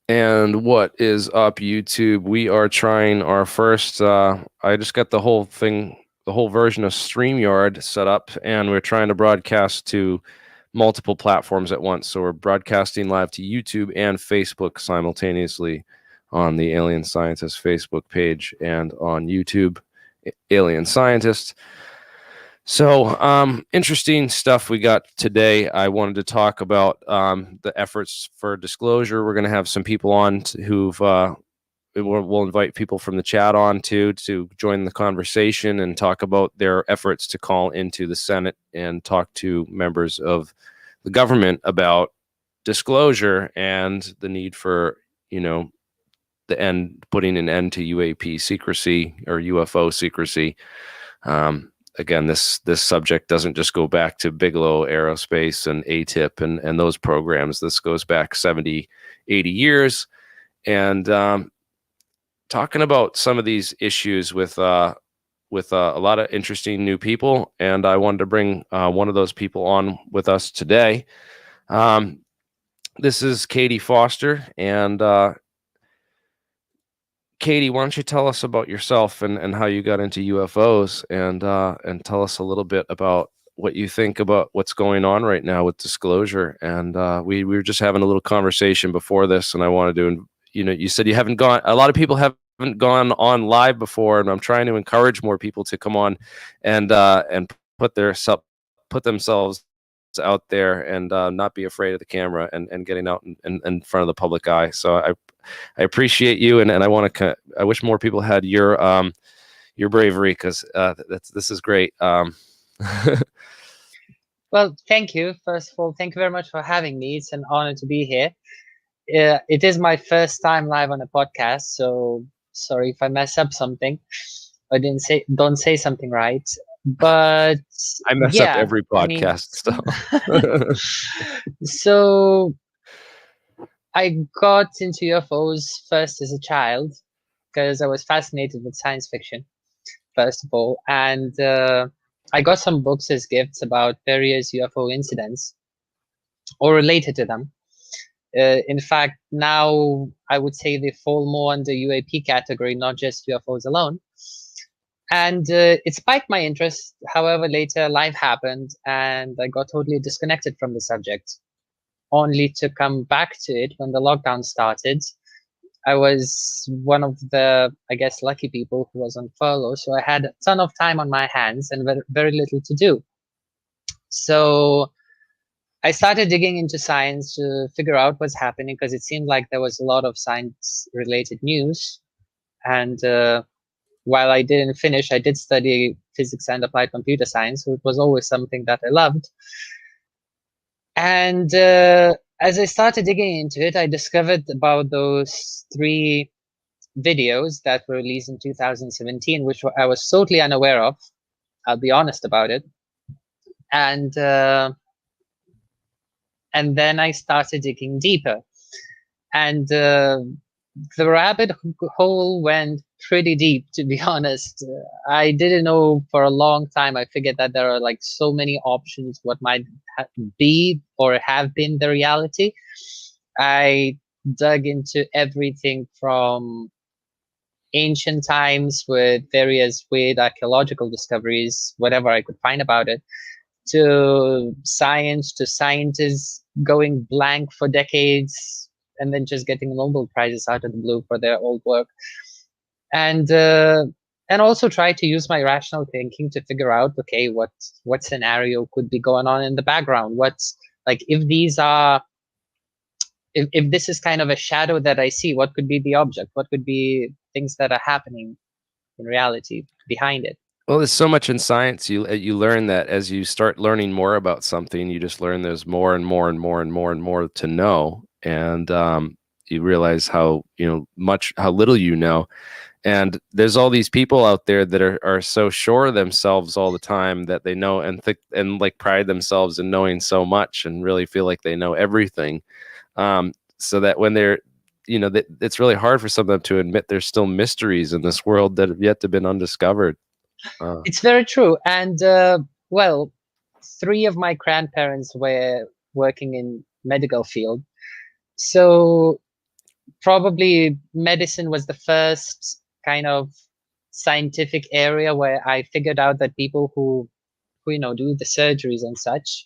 And what is up, YouTube? We are trying our first. I just got the whole thing, the whole version of StreamYard set up, and we're trying to broadcast to multiple platforms at once. So we're broadcasting live to YouTube and Facebook simultaneously on the Alien Scientist Facebook page and on YouTube, Alien Scientist. So, interesting stuff we got today. I wanted to talk about the efforts for disclosure. We're going to have some people on who've, we'll invite people from the chat on to join the conversation and talk about their efforts to call into the Senate and talk to members of the government about disclosure and the need for, putting an end to UAP secrecy or UFO secrecy. Again, this subject doesn't just go back to Bigelow Aerospace and ATIP and those programs. This goes back 70, 80 years. And talking about some of these issues with a lot of interesting new people. And I wanted to bring one of those people on with us today. This is Katie Foster. And Katie, why don't you tell us about yourself and how you got into UFOs and tell us a little bit about what you think about what's going on right now with disclosure. And we were just having a little conversation before this, and I wanted to, you said you haven't gone, a lot of people haven't gone on live before, and I'm trying to encourage more people to come on and put themselves out there and not be afraid of the camera and getting out in front of the public eye. So I appreciate you, and I want to. I wish more people had your bravery, because this is great. Well, thank you. First of all, thank you very much for having me. It's an honor to be here. It is my first time live on a podcast, so sorry if I mess up something. I don't say something right. But I mess up every podcast. So I got into UFOs first as a child because I was fascinated with science fiction, first of all. And I got some books as gifts about various UFO incidents or related to them. In fact, now I would say they fall more under UAP category, not just UFOs alone. And it spiked my interest. However, later life happened and I got totally disconnected from the subject, only to come back to it when the lockdown started. I was one of the, I guess, lucky people who was on furlough. So I had a ton of time on my hands and very little to do. So I started digging into science to figure out what's happening, because it seemed like there was a lot of science-related news. And while I didn't finish, I did study physics and applied computer science, so it was always something that I loved. And as I started digging into it, I discovered about those 3 videos that were released in 2017, which I was totally unaware of. I'll be honest about it. And then I started digging deeper. And the rabbit hole went pretty deep, to be honest. I didn't know for a long time. I figured that there are like so many options what might be or have been the reality. I dug into everything from ancient times with various weird archaeological discoveries, whatever I could find about it, to science, to scientists going blank for decades and then just getting Nobel Prizes out of the blue for their old work. And also try to use my rational thinking to figure out, okay, what scenario could be going on in the background? What's like, if these are, if this is kind of a shadow that I see, what could be the object? What could be things that are happening in reality behind it? Well, there's so much in science. You learn that as you start learning more about something, you just learn there's more and more and more and more and more to know, and you realize how how little you know. And there's all these people out there that are so sure of themselves all the time that they know and like pride themselves in knowing so much and really feel like they know everything. So that when they're, it's really hard for some of them to admit there's still mysteries in this world that have yet to been undiscovered. It's very true. And well, 3 of my grandparents were working in medical field. So probably medicine was the first kind of scientific area where I figured out that people who do the surgeries and such,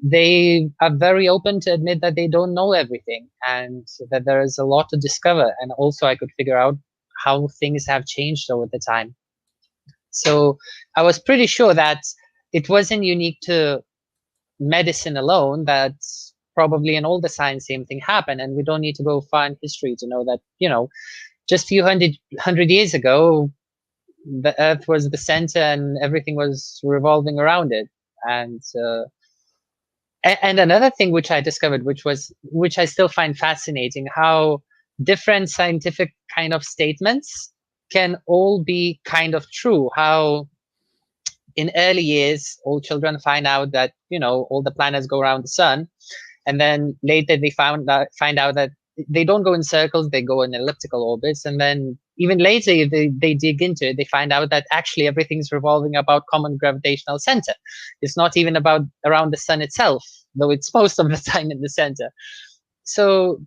they are very open to admit that they don't know everything and that there is a lot to discover. And also I could figure out how things have changed over the time. So I was pretty sure that it wasn't unique to medicine alone, that probably in all the science same thing happened. And we don't need to go far in history to know that, just a few hundred years ago, the earth was the center and everything was revolving around it. And another thing which I discovered, which I still find fascinating, how different scientific kind of statements can all be kind of true. How in early years, all children find out that, all the planets go around the sun. And then later they find out that they don't go in circles, they go in elliptical orbits. And then even later, if they dig into it, they find out that actually everything's revolving about common gravitational center. It's not even about around the sun itself, though it's most of the time in the center. So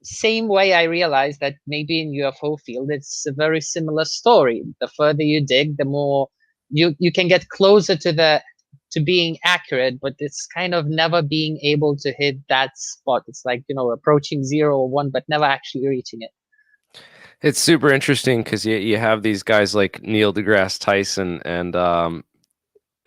same way I realized that maybe in UFO field, it's a very similar story. The further you dig, the more you can get closer to being accurate, but it's kind of never being able to hit that spot. It's like, approaching 0 or 1, but never actually reaching it. It's super interesting because you have these guys like Neil deGrasse Tyson and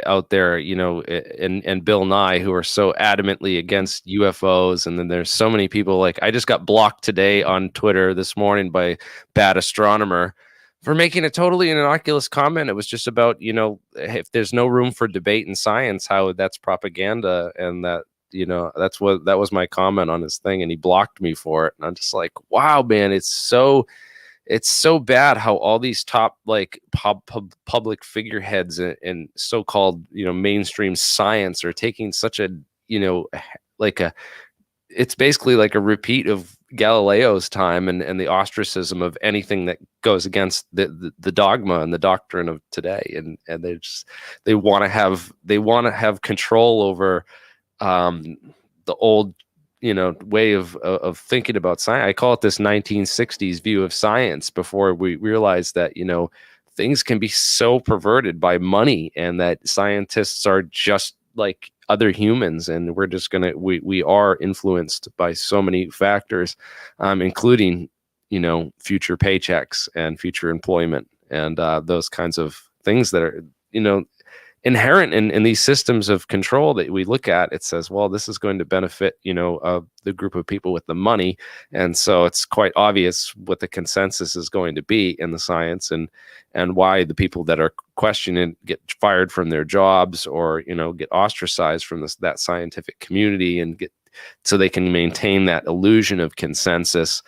out there, and Bill Nye, who are so adamantly against UFOs. And then there's so many people, like I just got blocked today on Twitter this morning by Bad Astronomer for making a totally innocuous comment. It was just about, if there's no room for debate in science, how that's propaganda. And that, that was my comment on his thing, and he blocked me for it. And I'm just like, wow, man, it's so bad how all these top like public figureheads and so-called mainstream science are taking such a it's basically like a repeat of Galileo's time and the ostracism of anything that goes against the dogma and the doctrine of today. And they want to have control over the old way of thinking about science. I call it this 1960s view of science, before we realize that things can be so perverted by money, and that scientists are just like other humans, and we are influenced by so many factors, including future paychecks and future employment and those kinds of things that are inherent in these systems of control that we look at. It says, well, this is going to benefit, the group of people with the money. And so it's quite obvious what the consensus is going to be in the science, and why the people that are questioning get fired from their jobs, or, get ostracized from that scientific community, and so they can maintain that illusion of consensus.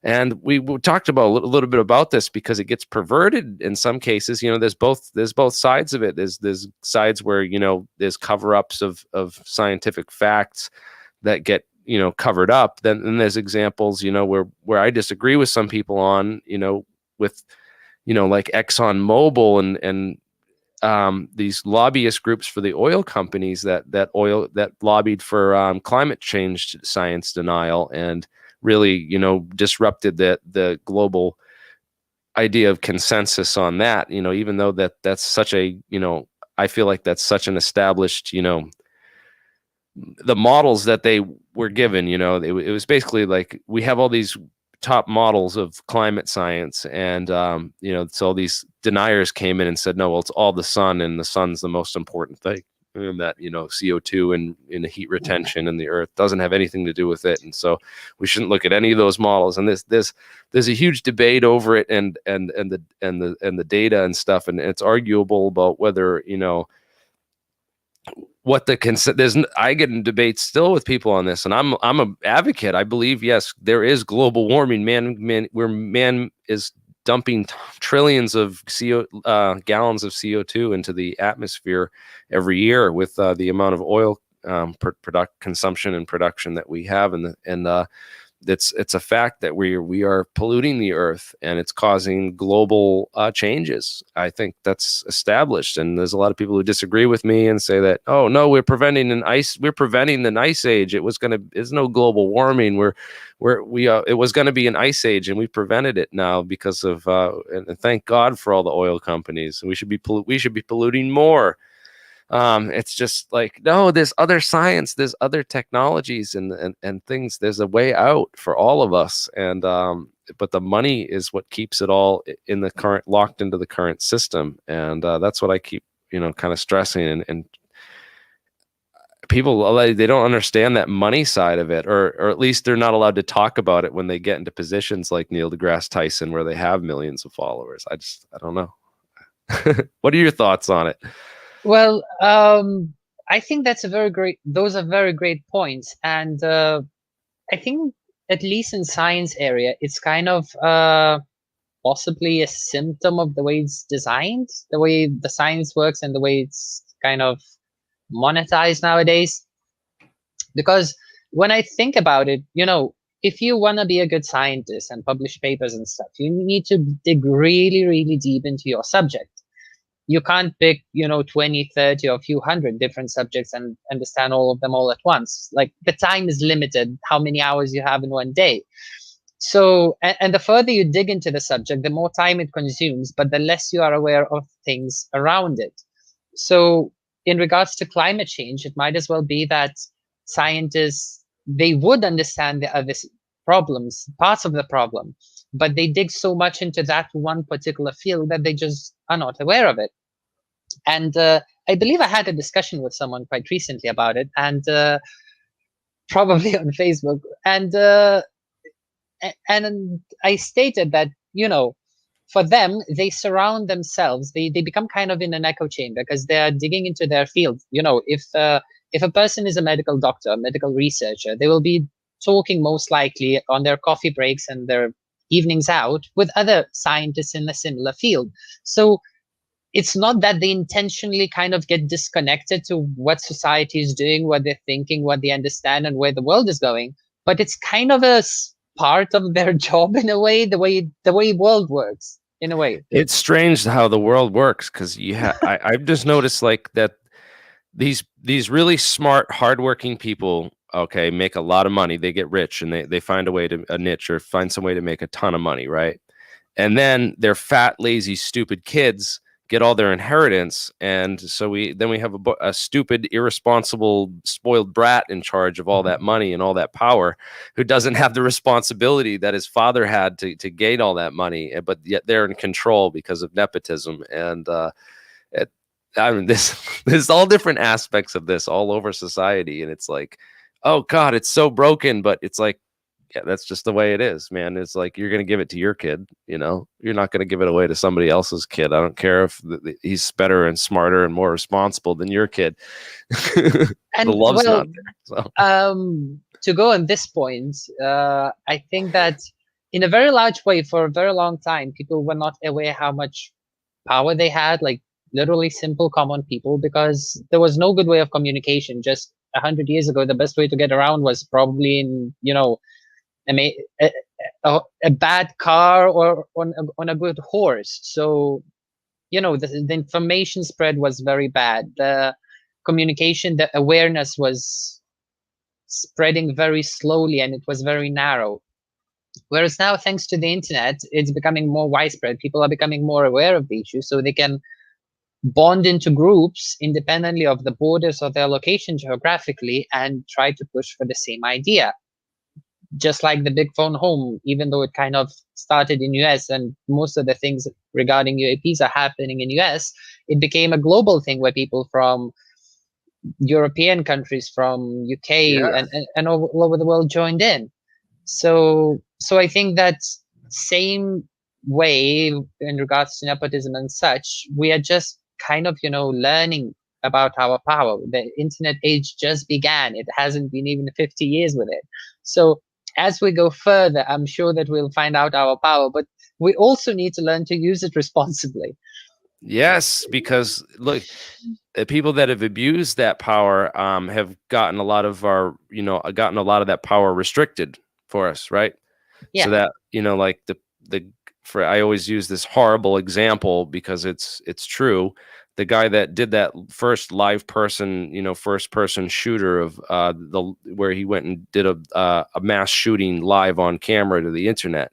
And we talked about a little bit about this because it gets perverted in some cases. There's both sides of it. There's sides where there's cover-ups of scientific facts that get covered up. Then there's examples where I disagree with some people on with like Exxon Mobil and these lobbyist groups for the oil companies that lobbied for climate change science denial, and really, disrupted the global idea of consensus on that, even though that's such a, I feel like that's such an established, the models that they were given, it was basically like, we have all these top models of climate science, and, so these deniers came in and said, no, well, it's all the sun, and the sun's the most important thing. And that CO2 and the heat retention in the earth doesn't have anything to do with it, and so we shouldn't look at any of those models. And there's a huge debate over it, and the data and stuff, and it's arguable about whether what the consent. I get in debates still with people on this, and I'm an advocate. I believe, yes, there is global warming. Man is dumping trillions of gallons of CO2 into the atmosphere every year with the amount of oil consumption and production that we have, and it's a fact that we are polluting the earth, and it's causing global changes. I think that's established, and there's a lot of people who disagree with me and say that, oh no, we're preventing an ice age. There's no global warming. It was going to be an ice age, and we prevented it now because of and thank God for all the oil companies. We should be polluting more. It's just like, no, there's other science, there's other technologies and things. There's a way out for all of us. And but the money is what keeps it all in the current, locked into the current system. And that's what I keep, kind of stressing. And people, they don't understand that money side of it, or at least they're not allowed to talk about it when they get into positions like Neil deGrasse Tyson, where they have millions of followers. I don't know. What are your thoughts on it? Well, I think those are very great points. And I think, at least in science area, it's kind of possibly a symptom of the way it's designed, the way the science works, and the way it's kind of monetized nowadays. Because when I think about it, if you want to be a good scientist and publish papers and stuff, you need to dig really, really deep into your subject. You can't pick 20, 30, or a few hundred different subjects and understand all of them all at once. Like, the time is limited, how many hours you have in one day. So, and the further you dig into the subject, the more time it consumes, but the less you are aware of things around it. So in regards to climate change, it might as well be that scientists, they would understand the other problems, parts of the problem, but they dig so much into that one particular field that they just are not aware of it. And I believe I had a discussion with someone quite recently about it, and probably on Facebook. And I stated that, for them, they surround themselves, they become kind of in an echo chamber, because they're digging into their field. If a person is a medical doctor, a medical researcher, they will be talking most likely on their coffee breaks and their evenings out with other scientists in a similar field. So it's not that they intentionally kind of get disconnected to what society is doing, what they're thinking, what they understand, and where the world is going, but it's kind of a part of their job, in a way, the way world works, in a way. It's strange how the world works, because I've just noticed, like, that these really smart, hardworking people, okay, make a lot of money. They get rich, and they find a niche, or find some way to make a ton of money, right? And then their fat, lazy, stupid kids get all their inheritance, and so we have a stupid, irresponsible, spoiled brat in charge of all that money and all that power, who doesn't have the responsibility that his father had to gain all that money, but yet they're in control because of nepotism. And there's all different aspects of this all over society, and it's like, oh God, it's so broken. But it's like, yeah, that's just the way it is, man. It's like, you're going to give it to your kid, you're not going to give it away to somebody else's kid. I don't care if he's better and smarter and more responsible than your kid. And the love's not there. So. To go on this point, I think that in a very large way, for a very long time, people were not aware how much power they had, like literally simple common people, because there was no good way of communication. Just 100 years ago, the best way to get around was probably in, a bad car, or on a good horse. So, the information spread was very bad. The communication, the awareness was spreading very slowly, and it was very narrow. Whereas now, thanks to the internet, it's becoming more widespread. People are becoming more aware of the issue, so they can bond into groups independently of the borders of their location geographically, and try to push for the same idea. Just like the big phone home, even though it kind of started in US, and most of the things regarding UAPs are happening in US, it became a global thing where people from European countries, from UK, and all over the world joined in. So I think that same way, in regards to nepotism and such, we are just kind of, learning about our power. The internet age just began. It hasn't been even 50 years with it. So as we go further, I'm sure that we'll find out our power, but we also need to learn to use it responsibly. Yes, because look, the people that have abused that power have gotten a lot of that power restricted. for us, right? So Yeah. that, like the for I always use this horrible example because it's true. The guy that did that first live person, first person shooter of where he went and did a mass shooting live on camera to the internet.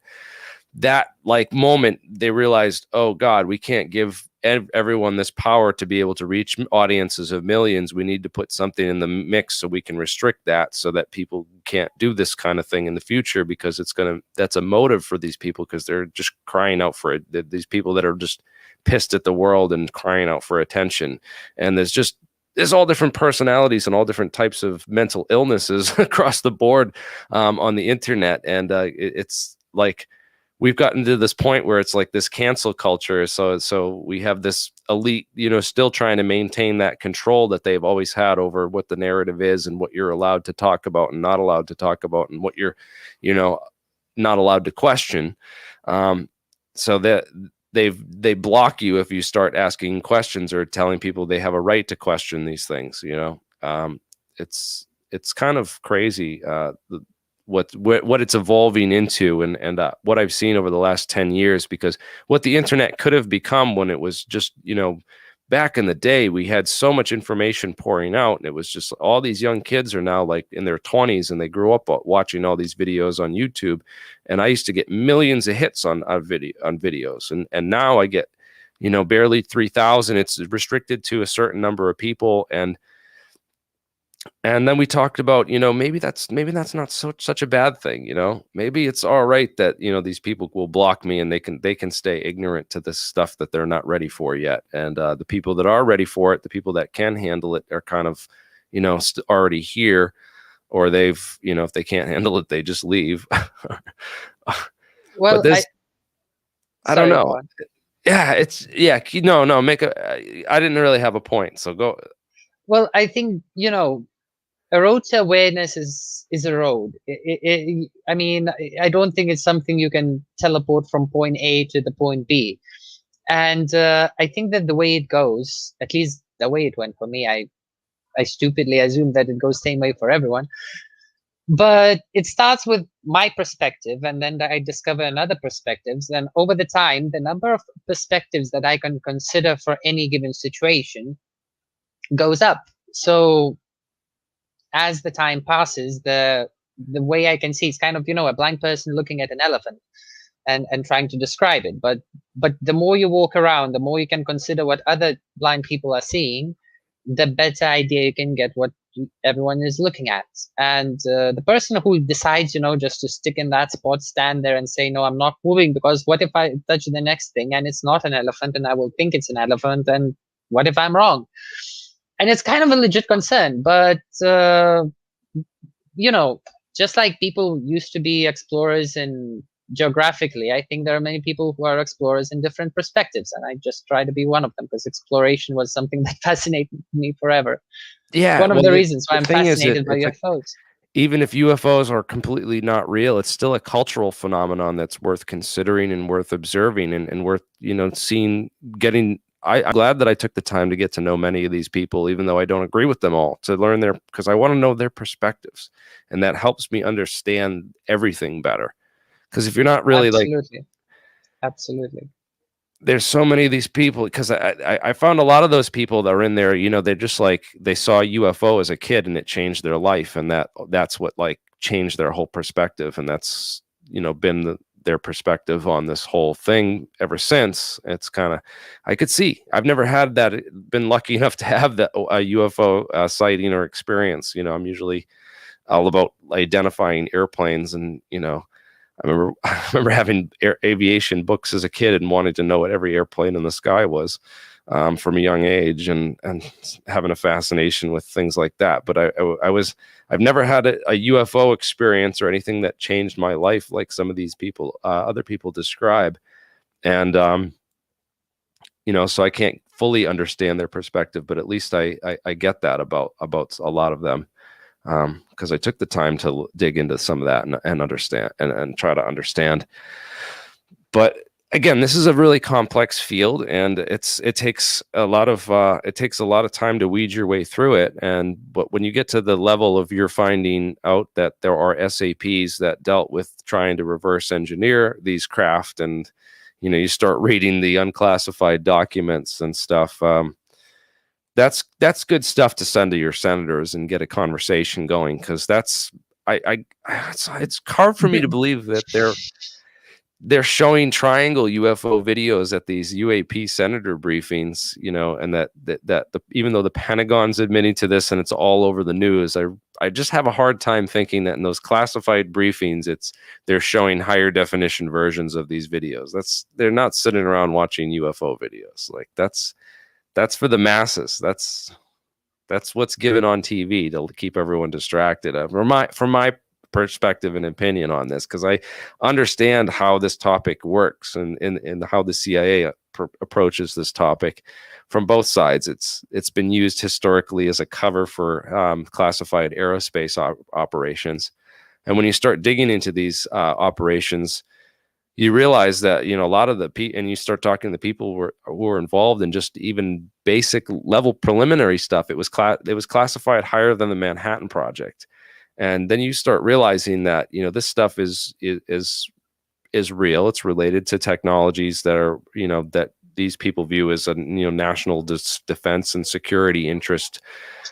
That like moment they realized, oh God, we can't give everyone this power to be able to reach audiences of millions. We need to put something in the mix so we can restrict that, so that people can't do this kind of thing in the future, because that's a motive for these people, because they're just crying out for it. These people that are just pissed at the world and crying out for attention. And there's all different personalities and all different types of mental illnesses across the board on the internet. And it's like, we've gotten to this point where it's like this cancel culture. So we have this elite, still trying to maintain that control that they've always had over what the narrative is and what you're allowed to talk about and not allowed to talk about, and what you're, not allowed to question. So that they block you if you start asking questions or telling people they have a right to question these things. It's kind of crazy. What it's evolving into, and what I've seen over the last 10 years, because what the internet could have become when it was just, back in the day, we had so much information pouring out, and it was just all these young kids are now like in their 20s, and they grew up watching all these videos on YouTube. And I used to get millions of hits on videos. And now I get, barely 3,000. It's restricted to a certain number of people. And then we talked about, maybe that's not such a bad thing. Maybe it's all right that, these people will block me and they can stay ignorant to this stuff that they're not ready for yet. And the people that are ready for it, the people that can handle it, are kind of, already here, or they've, if they can't handle it, they just leave. Well, but this, I don't sorry, know. Yeah, no, I didn't really have a point. So go. Well, I think, a road to awareness is a road. I mean, I don't think it's something you can teleport from point A to the point B. And I think that the way it goes, at least the way it went for me, I stupidly assume that it goes same way for everyone. But it starts with my perspective, and then I discover another perspectives. And over the time, the number of perspectives that I can consider for any given situation goes up. So as the time passes, the way I can see, it's kind of, a blind person looking at an elephant and trying to describe it. But the more you walk around, the more you can consider what other blind people are seeing, the better idea you can get what everyone is looking at. And the person who decides, just to stick in that spot, stand there and say, no, I'm not moving, because what if I touch the next thing and it's not an elephant, and I will think it's an elephant, and what if I'm wrong? And it's kind of a legit concern. But just like people used to be explorers and geographically, I think there are many people who are explorers in different perspectives, and I just try to be one of them, because exploration was something that fascinated me forever. Yeah, One of the reasons why I'm thing is, fascinated by UFOs. Even if UFOs are completely not real, it's still a cultural phenomenon that's worth considering and worth observing, and worth, seeing, getting. I'm glad that I took the time to get to know many of these people, even though I don't agree with them all, to learn because I want to know their perspectives, and that helps me understand everything better. Because if you're not really absolutely, there's so many of these people, because I found a lot of those people that are in there, they're just like, they saw UFO as a kid and it changed their life, and that's what like changed their whole perspective, and that's been their perspective on this whole thing ever since. It's kind of, I could see, I've never had that, been lucky enough to have a UFO sighting or experience. I'm usually all about identifying airplanes, and I remember having aviation books as a kid and wanting to know what every airplane in the sky was from a young age, and having a fascination with things like that. But I've never had a UFO experience or anything that changed my life like some of these people, other people describe. And, so I can't fully understand their perspective, but at least I get that about a lot of them. Because I took the time to dig into some of that and understand and try to understand. But Again, this is a really complex field, and it takes a lot of time to weed your way through it. But when you get to the level of you're finding out that there are SAPs that dealt with trying to reverse engineer these craft, and you start reading the unclassified documents and stuff. That's good stuff to send to your senators and get a conversation going, because it's hard for me to believe that they're showing triangle UFO videos at these UAP senator briefings, and even though the Pentagon's admitting to this and it's all over the news, I just have a hard time thinking that in those classified briefings, they're showing higher definition versions of these videos. They're not sitting around watching UFO videos. Like that's for the masses. That's what's given on TV to keep everyone distracted. From my perspective and opinion on this, because I understand how this topic works and how the CIA approaches this topic from both sides. It's been used historically as a cover for classified aerospace operations, and when you start digging into these operations, you realize that a lot of and you start talking to the people who were involved in just even basic level preliminary stuff. It was classified higher than the Manhattan Project. And then you start realizing that this stuff is real. It's related to technologies that are that these people view as a national defense and security interest.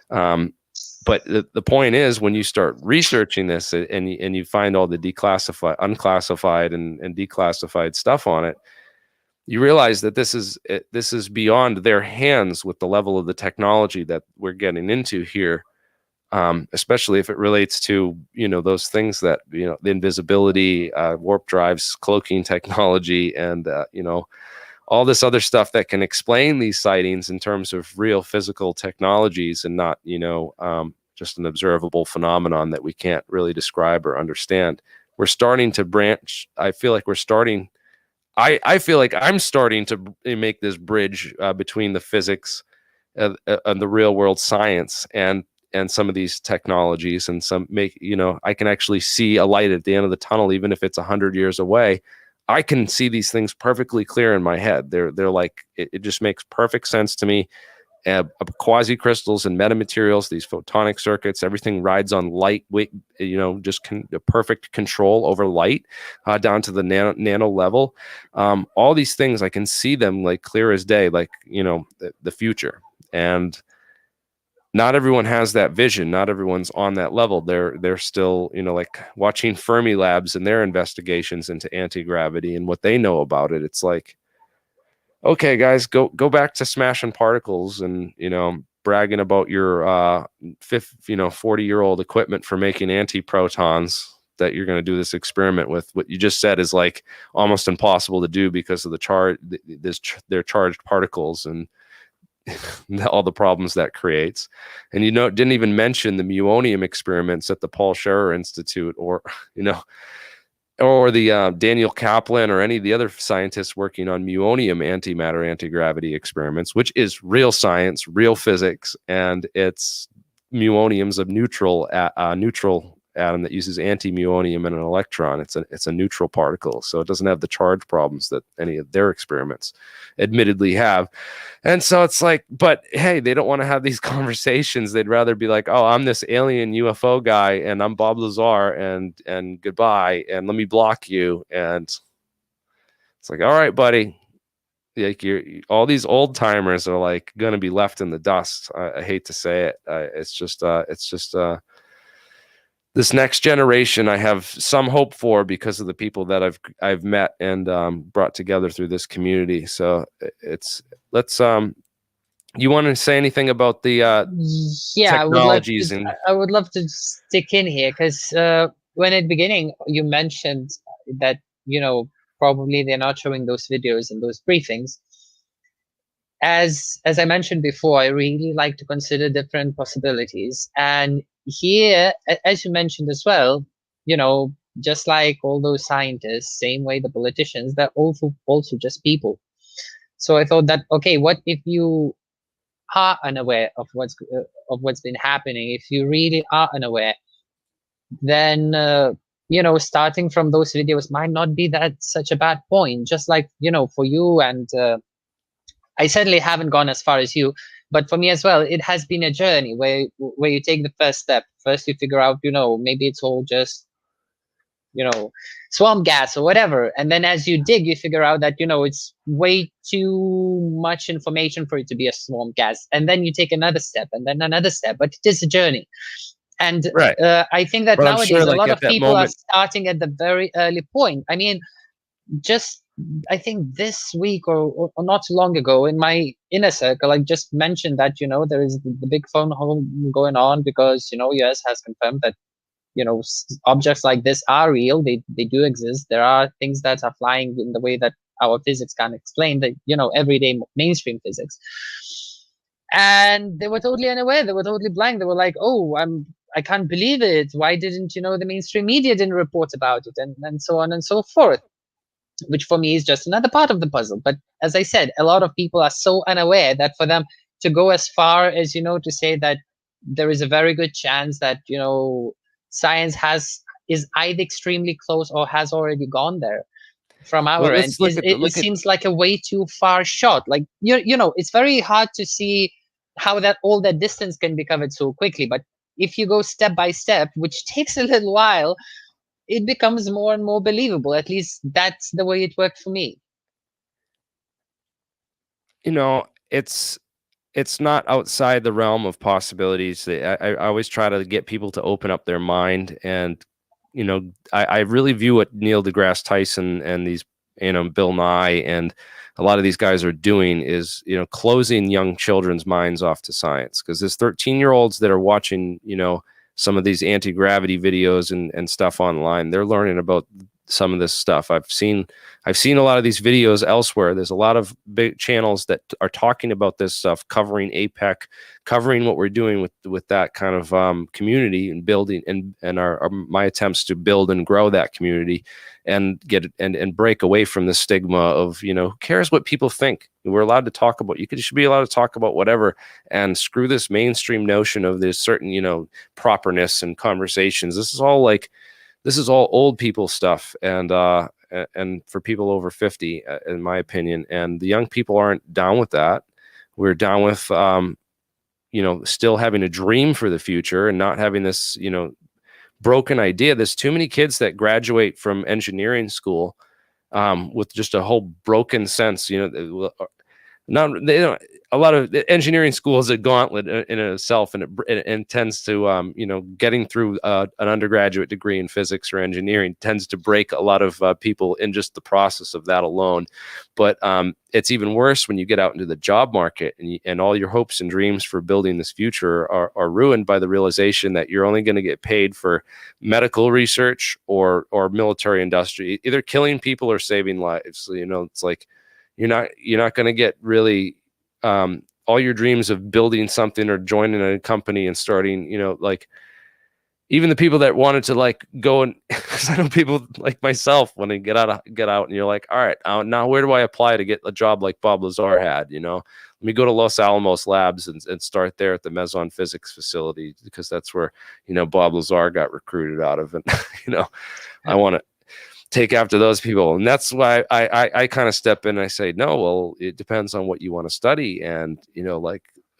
But the point is, when you start researching this and you find all the unclassified and declassified stuff on it, you realize that this is beyond their hands with the level of the technology that we're getting into here. Especially if it relates to those things that the invisibility, warp drives, cloaking technology, and all this other stuff that can explain these sightings in terms of real physical technologies and not just an observable phenomenon that we can't really describe or understand. We're starting to branch. I feel like I feel like I'm starting to make this bridge between the physics and the real world science and some of these technologies, and I can actually see a light at the end of the tunnel, even if it's 100 years away. I can see these things perfectly clear in my head. They're like, it just makes perfect sense to me. Quasi crystals and metamaterials, these photonic circuits, everything rides on light, just the perfect control over light down to the nano level. All these things, I can see them like clear as day, like the future. And not everyone has that vision. Not everyone's on that level. They're still, like watching Fermi Labs and their investigations into anti-gravity and what they know about it. It's like, okay, guys, go back to smashing particles and, bragging about your 40-year-old equipment for making antiprotons that you're going to do this experiment with. What you just said is like almost impossible to do because of they're charged particles and all the problems that creates. And didn't even mention the muonium experiments at the Paul Scherrer Institute, or the Daniel Kaplan, or any of the other scientists working on muonium antimatter anti-gravity experiments, which is real science, real physics, and it's muonium's a neutral atom that uses anti-muonium and an electron. It's a neutral particle, so it doesn't have the charge problems that any of their experiments admittedly have. And so it's like, but hey, they don't want to have these conversations. They'd rather be like, oh, I'm this alien UFO guy and I'm Bob Lazar and goodbye, and let me block you. And it's like, all right, buddy, like all these old timers are like going to be left in the dust. I hate to say it. It's just this next generation I have some hope for because of the people that I've met and brought together through this community. So let's you want to say anything about the technologies? I would love to stick in here, because when at the beginning you mentioned that probably they're not showing those videos and those briefings. As I mentioned before, I really like to consider different possibilities. And here, as you mentioned as well, just like all those scientists, same way the politicians, they're also just people. So I thought that, okay, what if you are unaware of what's been happening? If you really are unaware, then starting from those videos might not be that such a bad point. Just like, for you, and I certainly haven't gone as far as you, but for me as well, it has been a journey where you take the first step. First, you figure out, maybe it's all just, swamp gas or whatever. And then as you dig, you figure out that, it's way too much information for it to be a swamp gas. And then you take another step and then another step, but it is a journey. And Right. I think that But I'm nowadays sure, a like, lot at of that people are moment, starting at the very early point. I mean, just I think this week or not too long ago in my inner circle, I just mentioned that there is the big phone hole going on because US has confirmed that objects like this are real. They do exist. There are things that are flying in the way that our physics can't explain. That everyday mainstream physics. And they were totally unaware. They were totally blank. They were like, "Oh, I can't believe it. Why didn't the mainstream media didn't report about it?" And so on and so forth. Which for me is just another part of the puzzle. But as I said, a lot of people are so unaware that for them to go as far as to say that there is a very good chance that science is either extremely close or has already gone there from our end, let's look at it seems like a way too far shot. Like it's very hard to see how that all that distance can be covered so quickly. But if you go step by step, which takes a little while, it becomes more and more believable. At least that's the way it worked for me. It's not outside the realm of possibilities. I always try to get people to open up their mind, and I really view what Neil deGrasse Tyson and these Bill Nye and a lot of these guys are doing is closing young children's minds off to science, because there's 13-year-olds that are watching some of these anti-gravity videos and stuff online. They're learning about some of this stuff. I've seen a lot of these videos elsewhere. There's a lot of big channels that are talking about this stuff, covering APEC, covering what we're doing with that kind of community and building and my attempts to build and grow that community and get and break away from the stigma of who cares what people think. We're allowed to talk about, should be allowed to talk about whatever, and screw this mainstream notion of this certain properness and conversations. This is all old people stuff, and for people over 50, in my opinion. And the young people aren't down with that. We're down with still having a dream for the future and not having this broken idea. There's too many kids that graduate from engineering school with just a whole broken sense. A lot of engineering school is a gauntlet in itself, and it tends to getting through an undergraduate degree in physics or engineering tends to break a lot of people in just the process of that alone. But it's even worse when you get out into the job market and all your hopes and dreams for building this future are ruined by the realization that you're only going to get paid for medical research or military industry, either killing people or saving lives. It's like you're not going to get really all your dreams of building something or joining a company and starting, even the people that wanted to go and I know people like myself when they get out and you're like, all right, now where do I apply to get a job like Bob Lazar had? Let me go to Los Alamos Labs and start there at the Meson Physics facility, because that's where Bob Lazar got recruited out of. And I want to take after those people. And that's why I kind of step in and I say, no, well, it depends on what you want to study. And,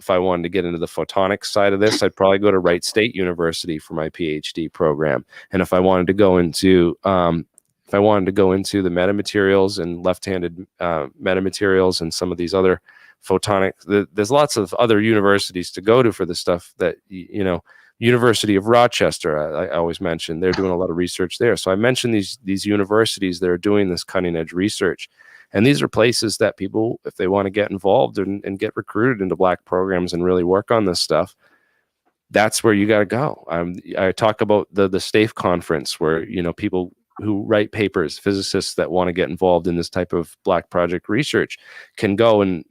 if I wanted to get into the photonics side of this, I'd probably go to Wright State University for my PhD program. And if I wanted to go into, the metamaterials and left-handed metamaterials and some of these other photonics, there's lots of other universities to go to for the stuff that, University of Rochester, I always mention, they're doing a lot of research there. So I mentioned these universities that are doing this cutting edge research. And these are places that people, if they want to get involved and get recruited into Black programs and really work on this stuff, that's where you got to go. I talk about the STAFE conference where, people who write papers, physicists that want to get involved in this type of Black project research can go and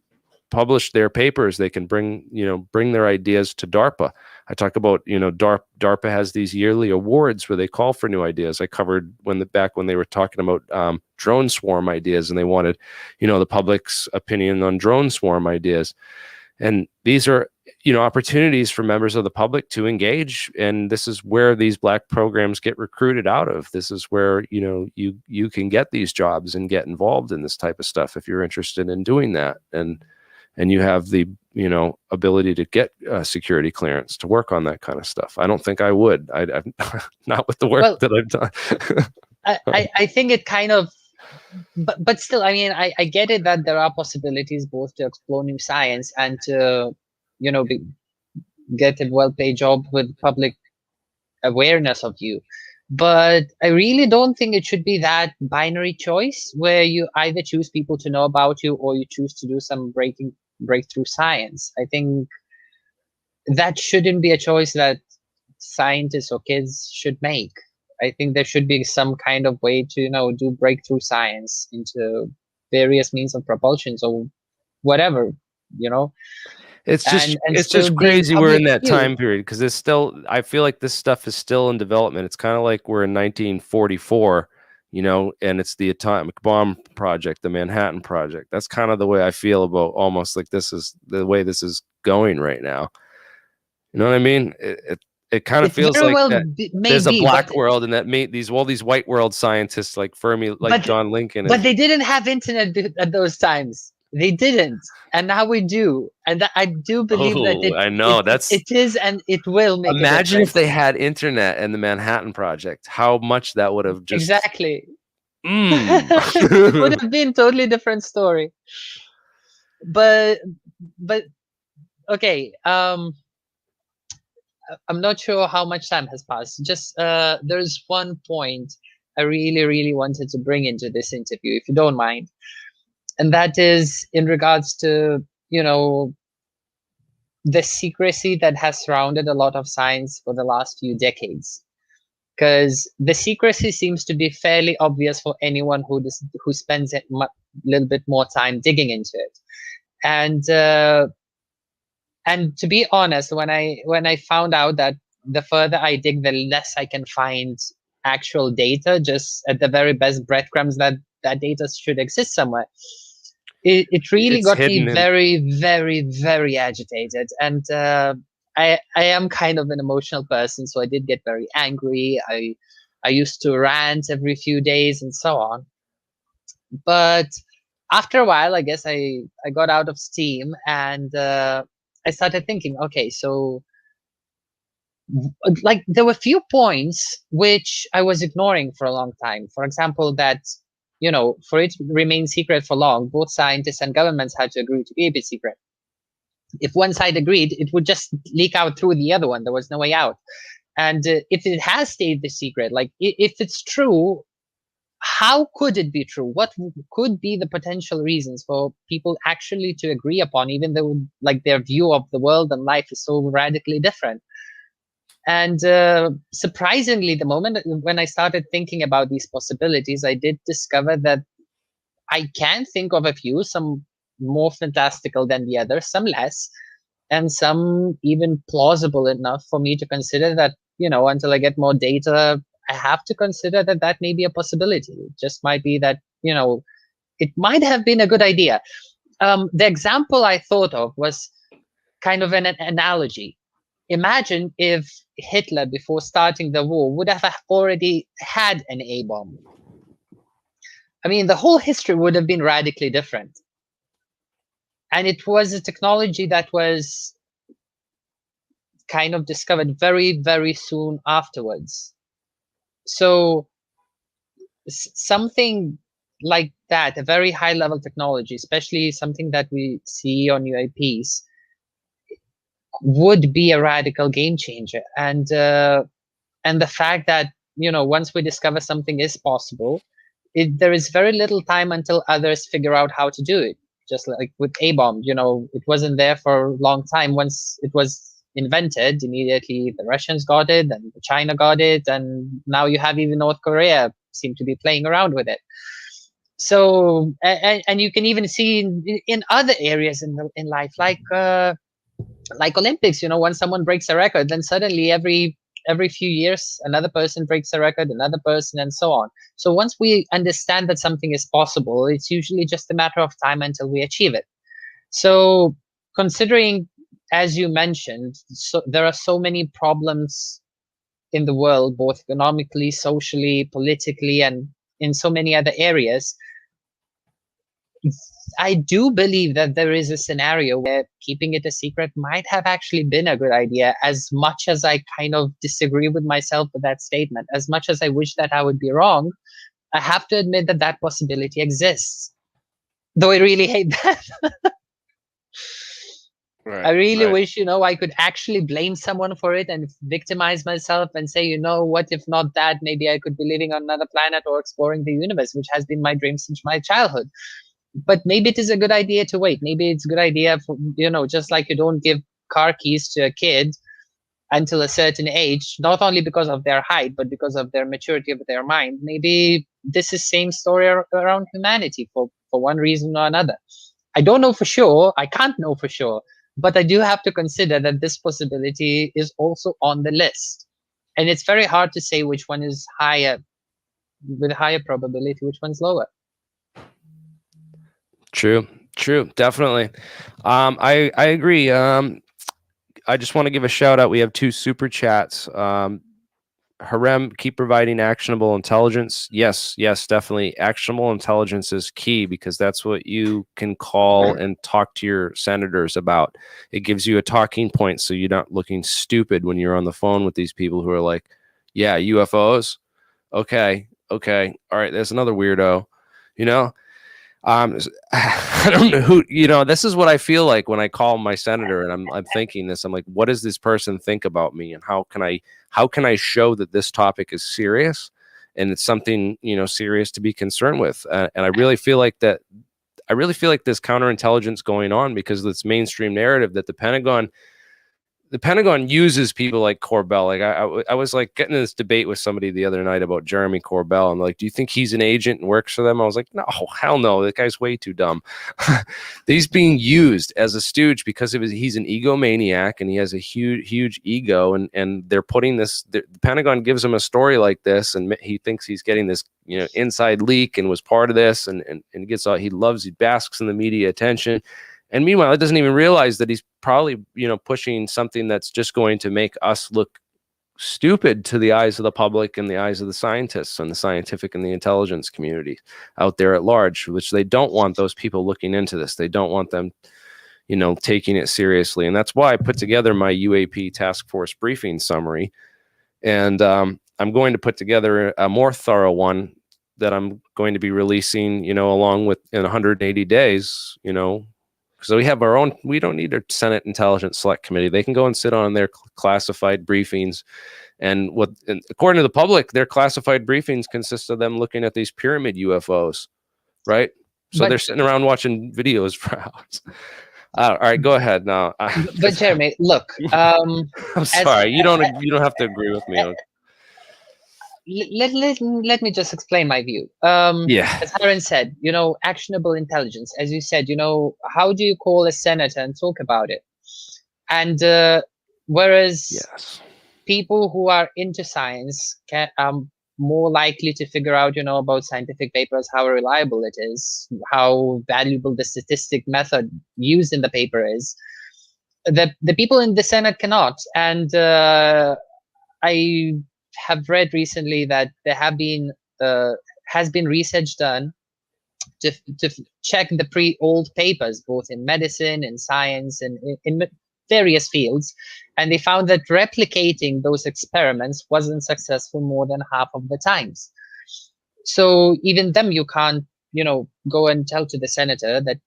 publish their papers. They can bring their ideas to DARPA. I talk about, DARPA has these yearly awards where they call for new ideas. I covered back when they were talking about drone swarm ideas, and they wanted, the public's opinion on drone swarm ideas. And these are, opportunities for members of the public to engage. And this is where these black programs get recruited out of. This is where, you can get these jobs and get involved in this type of stuff if you're interested in doing that. And you have the, ability to get security clearance to work on that kind of stuff. I don't think I would. I'm not with the work that I've done. I think it kind of, but still, I mean, I get it that there are possibilities both to explore new science and to, get a well-paid job with public awareness of you. But I really don't think it should be that binary choice where you either choose people to know about you or you choose to do some breakthrough science. I think that shouldn't be a choice that scientists or kids should make. I think there should be some kind of way to, do breakthrough science into various means of propulsions or whatever, It's just and it's still just be in crazy we're in public that view. time period, because it's still, I feel like this stuff is still in development. It's kind of like we're in 1944, and it's the atomic bomb project, the Manhattan Project. That's kind of the way I feel about almost like this is the way this is going right now. You know what I mean? It kind of It feels very like well that may there's a be, black but world, and that all these white world scientists like Fermi, like John Lincoln, but they didn't have internet at those times. They didn't, and now we do. And I do believe that I know, that's, it is and it will make a imagine if difference. they had internet and the Manhattan Project, how much that would have just Exactly. It would have been totally different story. But okay. I'm not sure how much time has passed. Just there's one point I really, really wanted to bring into this interview, if you don't mind. And that is in regards to, the secrecy that has surrounded a lot of science for the last few decades. Because the secrecy seems to be fairly obvious for anyone who spends a little bit more time digging into it. And to be honest, when I found out that the further I dig, the less I can find actual data, just at the very best breadcrumbs that data should exist somewhere. It really got me very, very, very agitated. And I am kind of an emotional person, so I did get very angry. I used to rant every few days and so on. But after a while, I guess I got out of steam, and I started thinking, okay, so like there were few points which I was ignoring for a long time. For example, that for it to remain secret for long, both scientists and governments had to agree to keep it secret. If one side agreed, it would just leak out through the other one. There was no way out. And if it has stayed the secret, like if it's true, how could it be true? What could be the potential reasons for people actually to agree upon, even though like their view of the world and life is so radically different? And surprisingly, the moment when I started thinking about these possibilities, I did discover that I can think of a few, some more fantastical than the others, some less, and some even plausible enough for me to consider that, until I get more data, I have to consider that that may be a possibility. It just might be that, it might have been a good idea. The example I thought of was kind of an analogy. Imagine if Hitler, before starting the war, would have already had an A-bomb. I mean, the whole history would have been radically different. And it was a technology that was kind of discovered very, very soon afterwards. So something like that, a very high level technology, especially something that we see on UAPs, would be a radical game changer. And the fact that, once we discover something is possible, there is very little time until others figure out how to do it. Just like with A-bomb, it wasn't there for a long time. Once it was invented, immediately the Russians got it, and China got it, and now you have even North Korea seem to be playing around with it. So, and you can even see in other areas in life, like Olympics, once someone breaks a record, then suddenly every few years another person breaks a record, another person, and so on. So once we understand that something is possible, it's usually just a matter of time until we achieve it. So considering, as you mentioned, so there are so many problems in the world, both economically, socially, politically, and in so many other areas. I do believe that there is a scenario where keeping it a secret might have actually been a good idea, as much as I kind of disagree with myself with that statement, as much as I wish that I would be wrong. I have to admit that that possibility exists, though I really hate that. I really wish, I could actually blame someone for it and victimize myself and say, what if not that? Maybe I could be living on another planet or exploring the universe, which has been my dream since my childhood. But maybe it is a good idea to wait. Maybe it's a good idea for, just like you don't give car keys to a kid until a certain age, not only because of their height, but because of their maturity of their mind. Maybe this is same story around humanity for one reason or another. I don't know for sure. I can't know for sure. But I do have to consider that this possibility is also on the list. And it's very hard to say which one is higher, with higher probability, which one's lower. True, definitely. I agree. I just want to give a shout out. We have 2 super chats. Harem, keep providing actionable intelligence. Yes, definitely. Actionable intelligence is key, because that's what you can call and talk to your senators about. It gives you a talking point, so you're not looking stupid when you're on the phone with these people who are like, yeah, UFOs. Okay. All right. There's another weirdo, I don't know who, this is what I feel like when I call my senator and I'm thinking this. I'm like, what does this person think about me, and how can I show that this topic is serious and it's something, serious to be concerned with? And I really feel like there's counterintelligence going on because of this mainstream narrative that the Pentagon uses people like Corbell. Like I was like getting in this debate with somebody the other night about Jeremy Corbell. I'm like, do you think he's an agent and works for them? I was like, no, hell no. That guy's way too dumb. He's being used as a stooge because he's an egomaniac and he has a huge ego. And they're putting this, the Pentagon gives him a story like this, and he thinks he's getting this, inside leak and was part of this, and he basks in the media attention. And meanwhile, it doesn't even realize that he's probably, pushing something that's just going to make us look stupid to the eyes of the public and the eyes of the scientists and the scientific and the intelligence community out there at large, which they don't want those people looking into this. They don't want them, taking it seriously. And that's why I put together my UAP task force briefing summary. And I'm going to put together a more thorough one that I'm going to be releasing, along with in 180 days, So we have our own. We don't need a Senate Intelligence Select Committee. They can go and sit on their classified briefings, and according to the public, their classified briefings consist of them looking at these pyramid UFOs, right? So they're sitting around watching videos for hours. All right, go ahead now. But Jeremy, look. I'm sorry. You don't have to agree with me. Let me just explain my view. As Aaron said, actionable intelligence. As you said, how do you call a senator and talk about it? And whereas people who are into science are more likely to figure out, about scientific papers, how reliable it is, how valuable the statistic method used in the paper is. The people in the Senate cannot. And I have read recently that there has been research done to check the old papers, both in medicine and science and in various fields, and they found that replicating those experiments wasn't successful more than half of the times. So even them, you can't, go and tell to the senator that,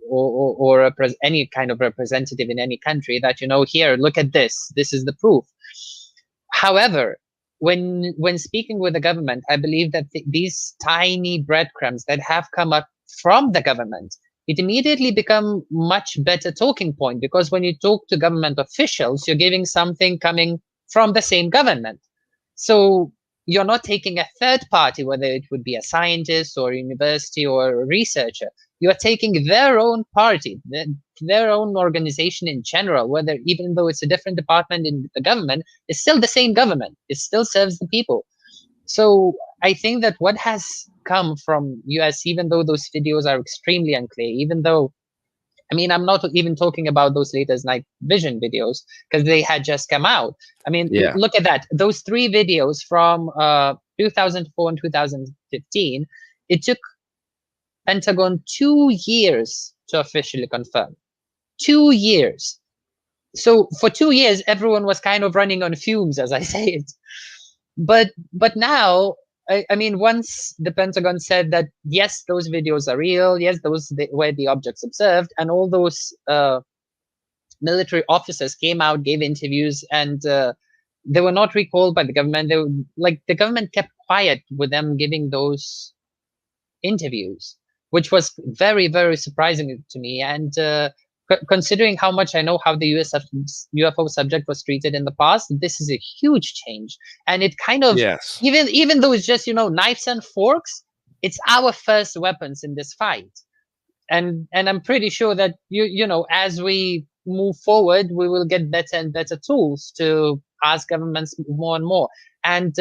or any kind of representative in any country that, here, look at this. This is the proof. However, when speaking with the government, I believe that these tiny breadcrumbs that have come up from the government, it immediately become much better talking point, because when you talk to government officials, you're giving something coming from the same government. So you're not taking a third party, whether it would be a scientist or a university or a researcher. You are taking their own party, their own organization in general, whether even though it's a different department in the government, it's still the same government. It still serves the people. So I think that what has come from US, even though those videos are extremely unclear, even though I mean, I'm not even talking about those latest night vision videos because they had just come out. I mean, Yeah. look at that. Those 3 videos from 2004 and 2015, it took Pentagon 2 years to officially confirm. 2 years. So for 2 years, everyone was kind of running on fumes, as I say it. But now, I mean, once the Pentagon said that, yes, those videos are real, yes, those were the objects observed, and all those military officers came out, gave interviews, and they were not recalled by the government. They were, like, the government kept quiet with them giving those interviews, which was very, very surprising to me. And considering how much I know how the UFO subject was treated in the past, this is a huge change. And it kind of, Yes. even though it's just, knives and forks, it's our first weapons in this fight. And I'm pretty sure that as we move forward, we will get better and better tools to ask governments more and more. And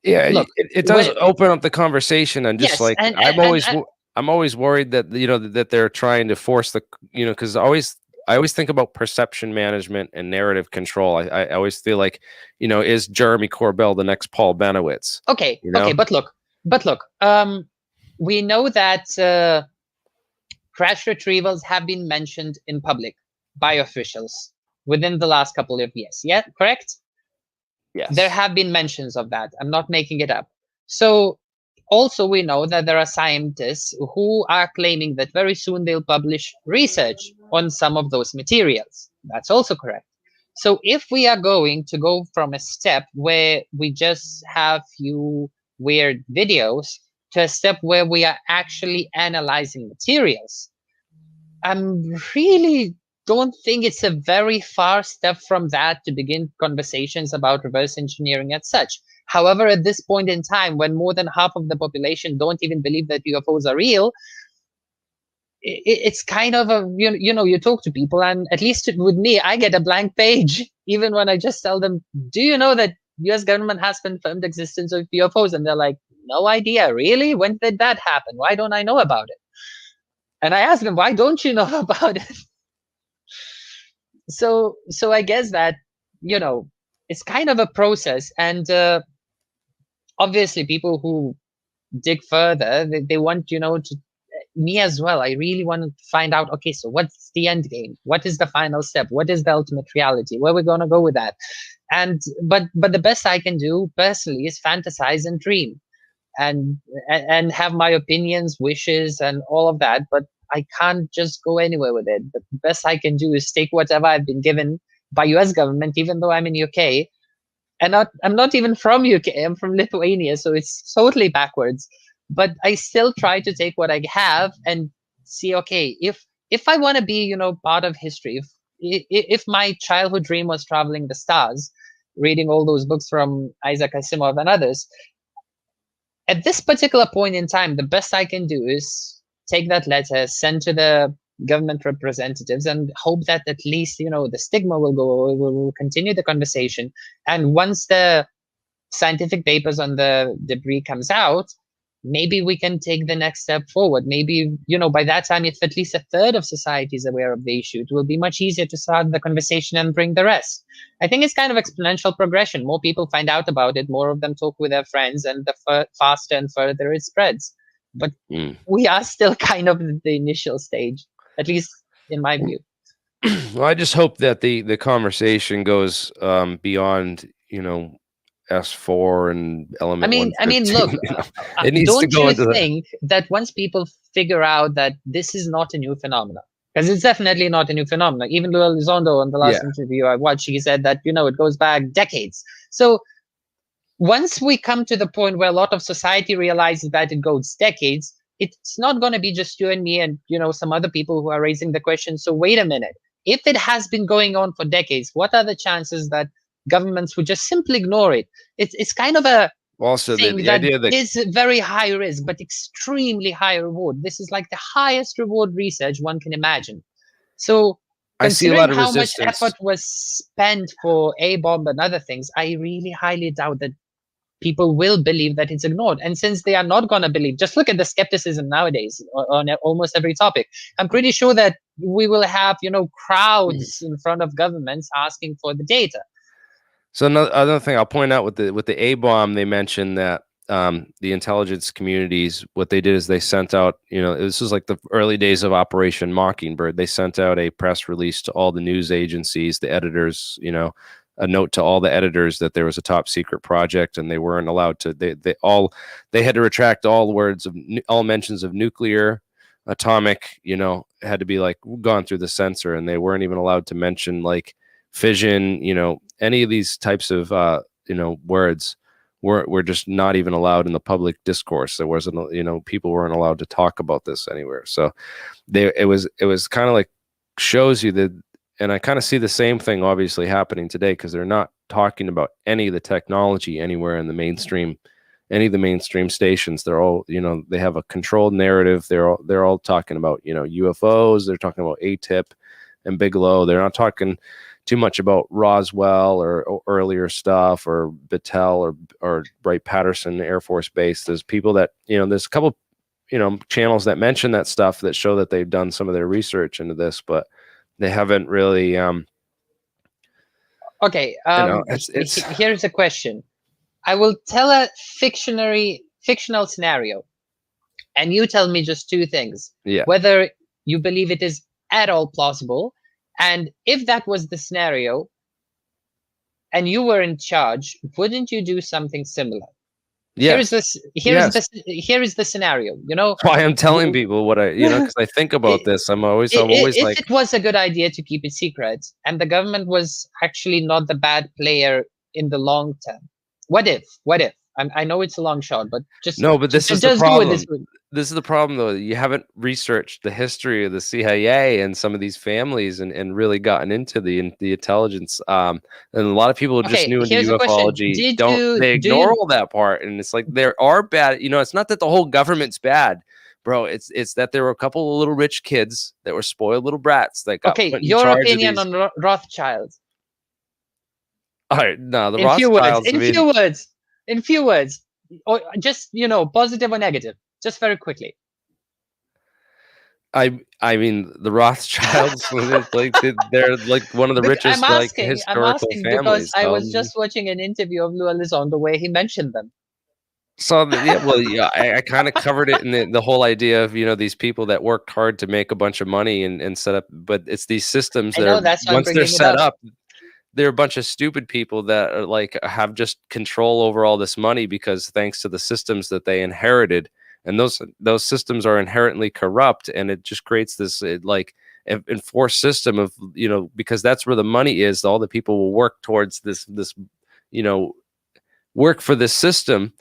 Yeah, look, it does open up the conversation, and just yes, like and I'm always worried that that they're trying to force the because I always think about perception management and narrative control. I always feel like is Jeremy Corbell the next Paul Benowitz? okay, You know? but look, we know that crash retrievals have been mentioned in public by officials within the last couple of years. Yeah, correct? Yes. There have been mentions of that. I'm not making it up. So also we know that there are scientists who are claiming that very soon they'll publish research on some of those materials. That's also correct. So if we are going to go from a step where we just have few weird videos to a step where we are actually analyzing materials, I'm really don't think it's a very far step from that to begin conversations about reverse engineering as such. However, at this point in time, when more than half of the population don't even believe that UFOs are real, it's kind of a, you talk to people, and at least with me, I get a blank page, even when I just tell them, do you know that US government has confirmed existence of UFOs? And they're like, no idea. Really? When did that happen? Why don't I know about it? And I ask them, why don't you know about it? So I guess that it's kind of a process, and obviously people who dig further, they want to me as well. I really want to find out, okay, so what's the end game? What is the final step? What is the ultimate reality? Where we're going to go with that? And but the best I can do personally is fantasize and dream, and have my opinions, wishes, and all of that. But I can't just go anywhere with it. But the best I can do is take whatever I've been given by US government, even though I'm in UK. And I'm not even from UK, I'm from Lithuania, so it's totally backwards. But I still try to take what I have and see, okay, if I want to be, part of history, if my childhood dream was traveling the stars, reading all those books from Isaac Asimov and others, at this particular point in time, the best I can do is take that letter, send to the government representatives, and hope that at least the stigma will go. We'll continue the conversation, and once the scientific papers on the debris comes out, maybe we can take the next step forward. Maybe by that time, if at least a third of society is aware of the issue, it will be much easier to start the conversation and bring the rest. I think it's kind of exponential progression. More people find out about it, more of them talk with their friends, and the faster and further it spreads. But we are still kind of at the initial stage, at least in my view. Well, I just hope that the conversation goes beyond S4 and element. I mean, look, it needs don't to go you into think that once people figure out that this is not a new phenomenon, because it's definitely not a new phenomenon. Even Luel Elizondo on the last interview I watched, he said that it goes back decades. So once we come to the point where a lot of society realizes that it goes decades, it's not going to be just you and me and some other people who are raising the question. So wait a minute, if it has been going on for decades, what are the chances that governments would just simply ignore it? It's kind of a also thing the idea that is very high risk but extremely high reward. This is like the highest reward research one can imagine. So I see a lot of how resistance. much effort was spent for A-bomb and other things, I really highly doubt that people will believe that it's ignored. And since they are not going to believe, just look at the skepticism nowadays on almost every topic. I'm pretty sure that we will have, crowds in front of governments asking for the data. So another thing I'll point out with the A bomb, they mentioned that the intelligence communities, what they did is they sent out, this was like the early days of Operation Mockingbird. They sent out a press release to all the news agencies, the editors, a note to all the editors that there was a top secret project, and they weren't allowed to. They had to retract all mentions of nuclear, atomic. Had to be like gone through the censor, and they weren't even allowed to mention like fission. Any of these types of words were just not even allowed in the public discourse. There wasn't, people weren't allowed to talk about this anywhere. So it was kind of like shows you that. And I kind of see the same thing obviously happening today, because they're not talking about any of the technology anywhere in the mainstream, any of the mainstream stations. They're all, they have a controlled narrative. They're all talking about, UFOs. They're talking about ATIP and Bigelow. They're not talking too much about Roswell or earlier stuff, or Battelle or Wright-Patterson Air Force Base. There's people that, there's a couple, channels that mention that stuff, that show that they've done some of their research into this, but they haven't really. Okay. It's Here's a question. I will tell a fictional scenario, and you tell me just two things. Yeah. Whether you believe it is at all plausible, and if that was the scenario, and you were in charge, wouldn't you do something similar? Here is the scenario. Why I'm telling people what because I think about this. I'm always like, it was a good idea to keep it secret, and the government was actually not the bad player in the long term. What if? I know it's a long shot, but just no. But this is the just problem. do it This is the problem, though. You haven't researched the history of the CIA and some of these families, and really gotten into the intelligence. And a lot of people just new into ufology. They ignore all that part, and it's like there are bad. It's not that the whole government's bad, bro. It's that there were a couple of little rich kids that were spoiled little brats that got put in your charge opinion of these... on Rothschilds. All right, no, the Rothschilds. In few words, or just positive or negative, just very quickly. I mean, the Rothschilds, they're like one of the richest historical families. Because I was just watching an interview of Lou Elizondo the way he mentioned them. So I kind of covered it in the whole idea of these people that worked hard to make a bunch of money and set up, but it's these systems that once they're set up, they're a bunch of stupid people that are like have just control over all this money, because thanks to the systems that they inherited. And those systems are inherently corrupt, and it just creates this enforced system of because that's where the money is. All the people will work towards this work for this system.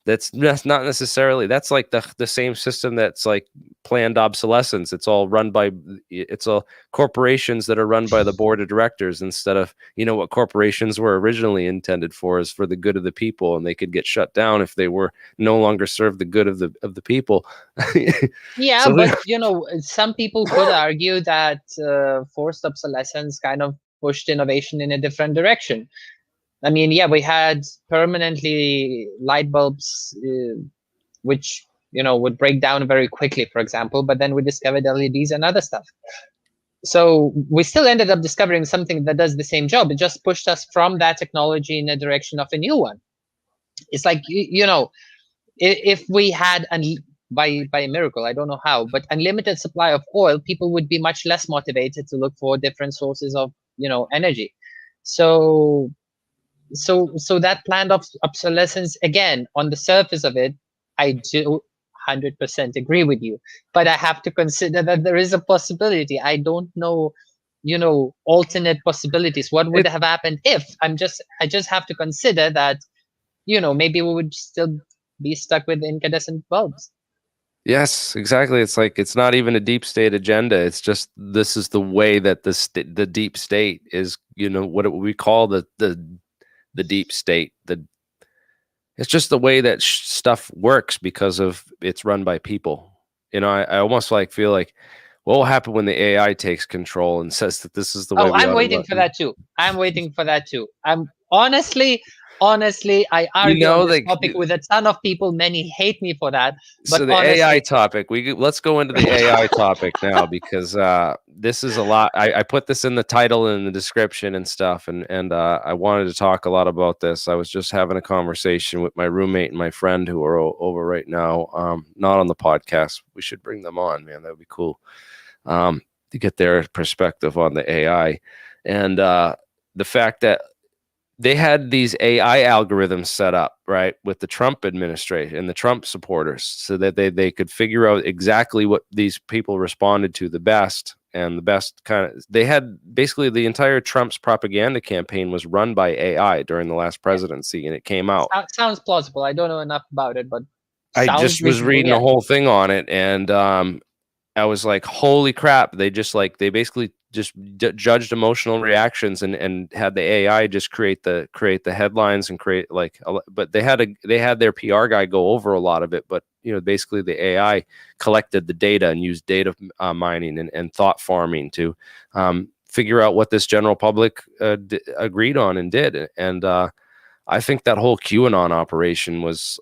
That's not necessarily. That's like the same system that's like planned obsolescence. It's all corporations that are run by the board of directors, instead of what corporations were originally intended for, is for the good of the people, and they could get shut down if they were no longer serve the good of the people. Yeah, so but some people could argue that forced obsolescence kind of pushed innovation in a different direction. I mean, yeah, we had permanently light bulbs, which, would break down very quickly, for example, but then we discovered LEDs and other stuff. So we still ended up discovering something that does the same job. It just pushed us from that technology in the direction of a new one. It's like, if we had, by a miracle, I don't know how, but unlimited supply of oil, people would be much less motivated to look for different sources of, energy. So that planned obsolescence, again, on the surface of it, I do 100% agree with you, but I have to consider that there is a possibility. I don't know, alternate possibilities. What would have happened if? I just have to consider that, maybe we would still be stuck with incandescent bulbs. Yes, exactly. It's like, it's not even a deep state agenda. It's just, this is the way that the deep state is, what we call the deep state. It's just the way that stuff works, because of it's run by people. I almost feel like, what will happen when the AI takes control and says that this is the way? I'm waiting for that too. I'm honestly, Honestly, I You argue on know, this like, topic with a ton of people. Many hate me for that, but so the AI honestly, topic, let's go into the AI topic now, because this is a lot. I put this in the title and the description and stuff, and I wanted to talk a lot about this. I was just having a conversation with my roommate and my friend who are over right now, not on the podcast. We should bring them on, man. That would be cool, to get their perspective on the AI, and the fact that they had these AI algorithms set up, right, with the Trump administration and the Trump supporters, so that they could figure out exactly what these people responded to the best, and the best kind of, they had basically the entire Trump's propaganda campaign was run by AI during the last yeah, presidency, and it came out. sounds plausible. I don't know enough about it, but I sounds just was reasonable. reading a Yeah. whole thing on it, and I was like, holy crap. They just like, they basically just judged emotional reactions, and had the AI just create the headlines and create like, but they had their PR guy go over a lot of it. But, basically the AI collected the data and used data mining and thought farming to figure out what this general public agreed on and did. And I think that whole QAnon operation was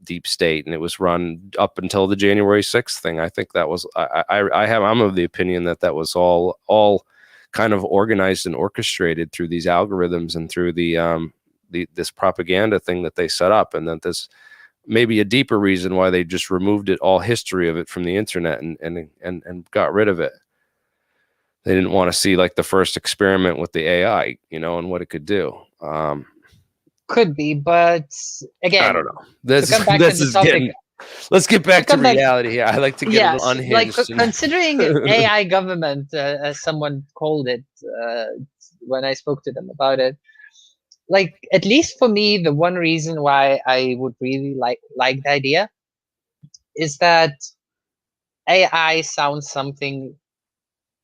deep state, and it was run up until the January 6th thing. I think that was, I'm of the opinion that that was all kind of organized and orchestrated through these algorithms and through this propaganda thing that they set up, and that this maybe a deeper reason why they just removed all history of it from the internet and got rid of it. They didn't want to see like the first experiment with the AI, and what it could do. Could be, but I again, don't know. to This come back to this the is topic, getting. Let's get to back to come back, reality here. I like to get a little yes, like unhinged. considering AI government, as someone called it, when I spoke to them about it, like at least for me, the one reason why I would really like the idea is that AI sounds something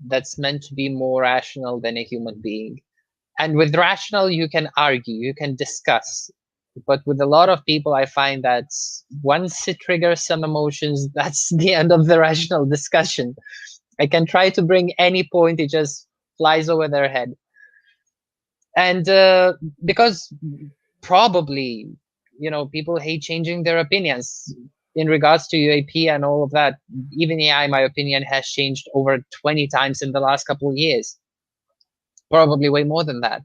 that's meant to be more rational than a human being. And with rational, you can argue, you can discuss. But with a lot of people, I find that once it triggers some emotions, that's the end of the rational discussion. I can try to bring any point, it just flies over their head. And because probably, people hate changing their opinions in regards to UAP and all of that. Even AI, my opinion, has changed over 20 times in the last couple of years, probably way more than that.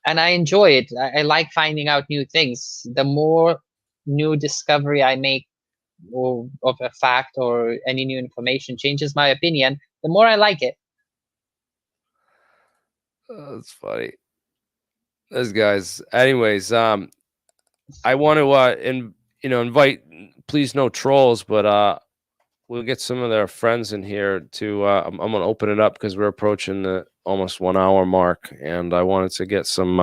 And I enjoy it. I like finding out new things. The more new discovery I make, or of a fact or any new information changes my opinion, the more I like it. Oh, that's funny. Those guys. Anyways, I want to invite. Please no trolls, but we'll get some of their friends in here to. I'm gonna open it up because we're approaching the almost 1 hour mark, and I wanted to get some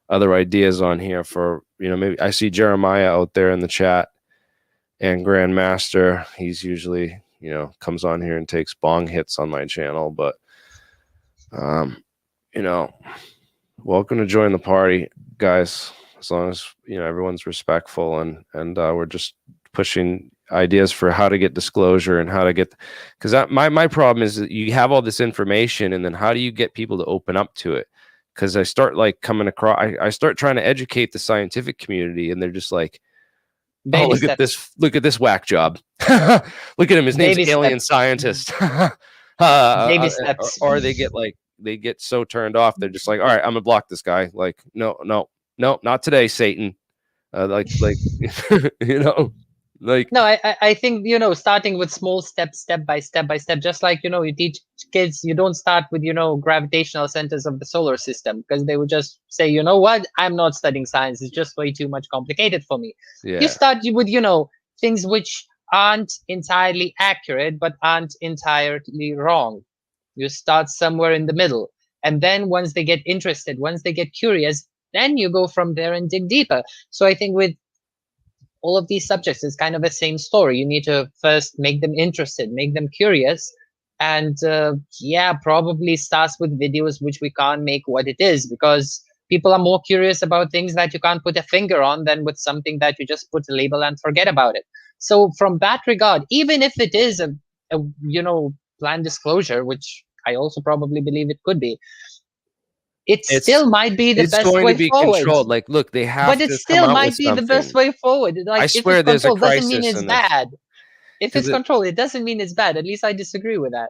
other ideas on here for, maybe I see Jeremiah out there in the chat, and Grandmaster. He's usually, comes on here and takes bong hits on my channel, but you know, welcome to join the party, guys. As long as everyone's respectful, and we're just pushing ideas for how to get disclosure and how to get, because my problem is that you have all this information, and then how do you get people to open up to it? Because I start like coming across, I start trying to educate the scientific community, and they're just like, oh, Baby look at steps. this, look at this whack job. Look at him, his name's Baby Alien steps. Scientist. Baby steps. Or they get so turned off, they're just like, all right, I'm gonna block this guy. Like, no, no, no, not today, Satan. Like like, No, I think, starting with small steps, step by step, just like, you teach kids, you don't start with, gravitational centers of the solar system, because they would just say, you know what, I'm not studying science, it's just way too much complicated for me. You yeah, start with, things which aren't entirely accurate, but aren't entirely wrong. You start somewhere in the middle. And then once they get interested, once they get curious, then you go from there and dig deeper. So I think with all of these subjects, it's kind of the same story. You need to first make them interested, make them curious. And probably starts with videos which we can't make what it is, because people are more curious about things that you can't put a finger on than with something that you just put a label and forget about it. So from that regard, even if it is a planned disclosure, which I also probably believe it could be, it still might be the It's best going to way be forward. controlled. Like, look, they have But it to come still out with might be the best something. way forward. I Like, if swear it's there's a controlled, doesn't mean crisis it's in this. bad. If it's 'Cause controlled, it doesn't mean it's bad. At least I disagree with that.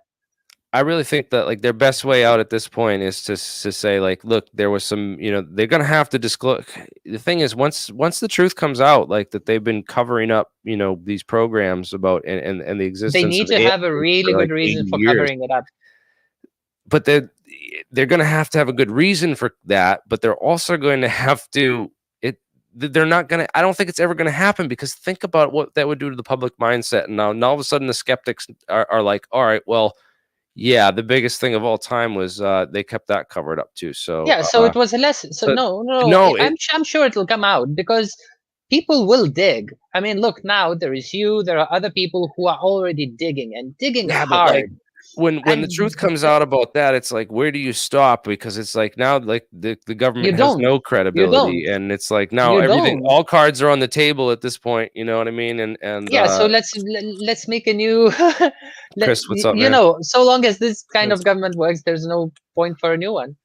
I really think that, like, their best way out at this point is to say, like, "Look, there was some," they're gonna have to disclose. The thing is, once the truth comes out, like, that they've been covering up, these programs about and the They existence need of to aliens have a really for, like, good reason 80 for years. covering it up. But they're gonna have to have a good reason for that, but they're also going to have to they're not gonna I don't think it's ever gonna happen, because think about what that would do to the public mindset, and now all of a sudden the skeptics are like, "All right, well, yeah, the biggest thing of all time was, they kept that covered up too." So, Yeah, so it was a lesson. So but no, no, it I'm sure it'll come out because people will dig. I mean, look, now there is you, there are other people who are already digging and digging yeah, but, like, hard. when the truth And comes out about that, it's like, where do you stop? Because it's like now, like, the you government has don't, no you don't, credibility, and it's like now you everything, don't. all cards are on the table at this point, you know what I mean? Yeah, so let's make a new Chris, what's up, man? so long as this kind Yes. of government works, there's no point for a new one.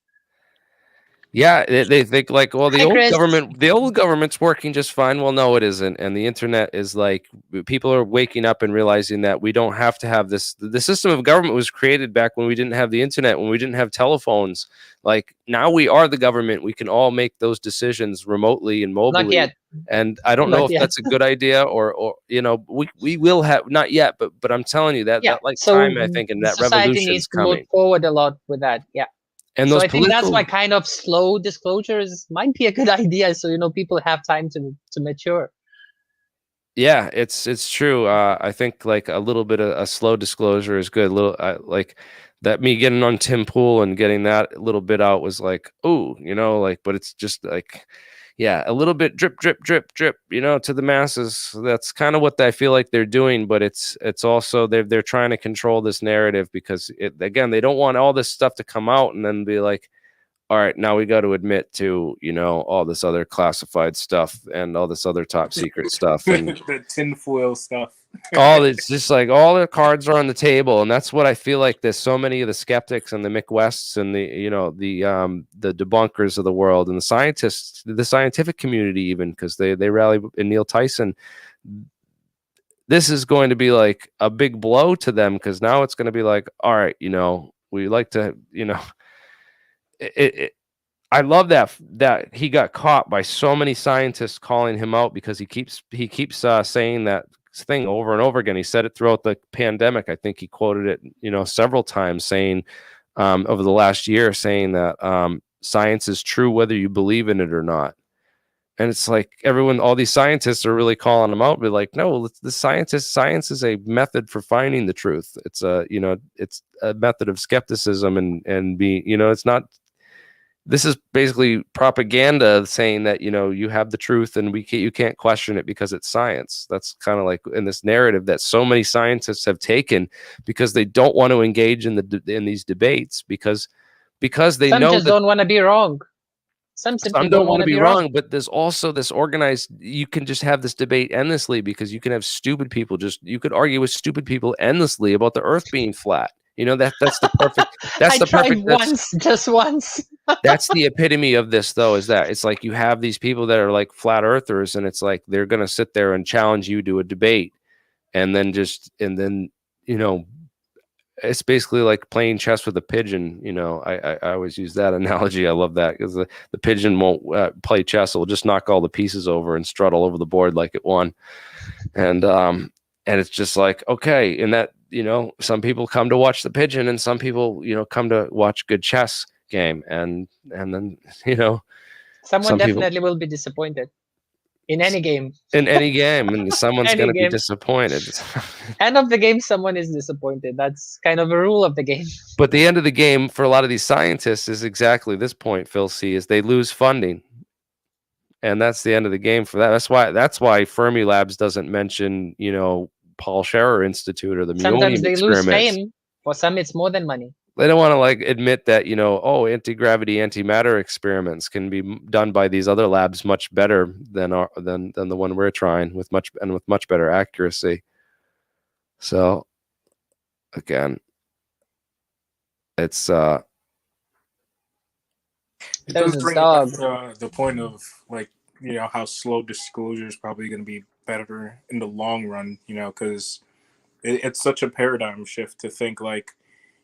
Yeah, they think like, well, Hi, Chris. the old government's working just fine. Well, no, it isn't. And the internet is like, people are waking up and realizing that we don't have to have this. The system of government was created back when we didn't have the internet, when we didn't have telephones. Like, now we are the government. We can all make those decisions remotely and Not mobily. yet. And I don't know Not if yet. that's a good idea, or we will have, not yet, but I'm telling you that Yeah. that like So time, I think, and the that society revolution's needs to move coming. forward a lot with that. Yeah. And So those I think that's why political kind of slow disclosures might be a good idea. So people have time to mature. Yeah, it's true. I think, like, a little bit of a slow disclosure is good. Little, like that, me getting on Tim Pool and getting that little bit out was like, oh, like, but it's just like, yeah, a little bit drip, drip, drip, drip, to the masses. That's kind of what I feel like they're doing, but it's also they're trying to control this narrative, because again, they don't want all this stuff to come out and then be like, all right, now we got to admit to, all this other classified stuff and all this other top secret stuff and the tinfoil stuff. all it's just like all the cards are on the table. And that's what I feel like there's so many of the skeptics and the McWests and the debunkers of the world and the scientists, the scientific community, even, because they rally in Neil Tyson. This is going to be like a big blow to them, because now it's going to be like, all right, we like to, it I love that he got caught by so many scientists calling him out, because he keeps saying that thing over and over again. He said it throughout the pandemic. I think he quoted it, several times, saying over the last year, saying that science is true whether you believe in it or not. And it's like all these scientists are really calling him out, be like, no, science is a method for finding the truth. It's it's a method of skepticism and be, it's not. This is basically propaganda saying that, you have the truth and you can't question it because it's science. That's kind of like in this narrative that so many scientists have taken, because they don't want to engage in these debates, because they Some know just that don't want to be wrong. Some simply some don't don't want want to to be be wrong. wrong, but there's also this organized, you can just have this debate endlessly, because you can have stupid people, you could argue with stupid people endlessly about the earth being flat. That's the perfect, I tried once, just once. that's the epitome of this, though, is that it's like you have these people that are like flat earthers, and it's like they're going to sit there and challenge you to a debate, and then it's basically like playing chess with a pigeon. I always use that analogy. I love that, because the pigeon won't play chess. It will just knock all the pieces over and strut all over the board like it won. And it's just like, okay, and that, some people come to watch the pigeon, and some people, come to watch good chess game, and then Someone some people definitely will be disappointed in any game. in any game, and someone's Any going to be game. disappointed. End of the game, someone is disappointed. That's kind of a rule of the game. But the end of the game for a lot of these scientists is exactly this point, Phil C, is they lose funding. And that's the end of the game for that. That's why Fermi Labs doesn't mention, Paul Scherrer Institute or the Sometimes muonium they lose experiments. fame. For some, it's more than money. They don't want to like admit that, anti-gravity, antimatter experiments can be done by these other labs much better than the one we're trying, with much better accuracy. So again, it's It There's does a bring dog. up the point of like how slow disclosure is probably going to be better in the long run. Because it's such a paradigm shift to think like,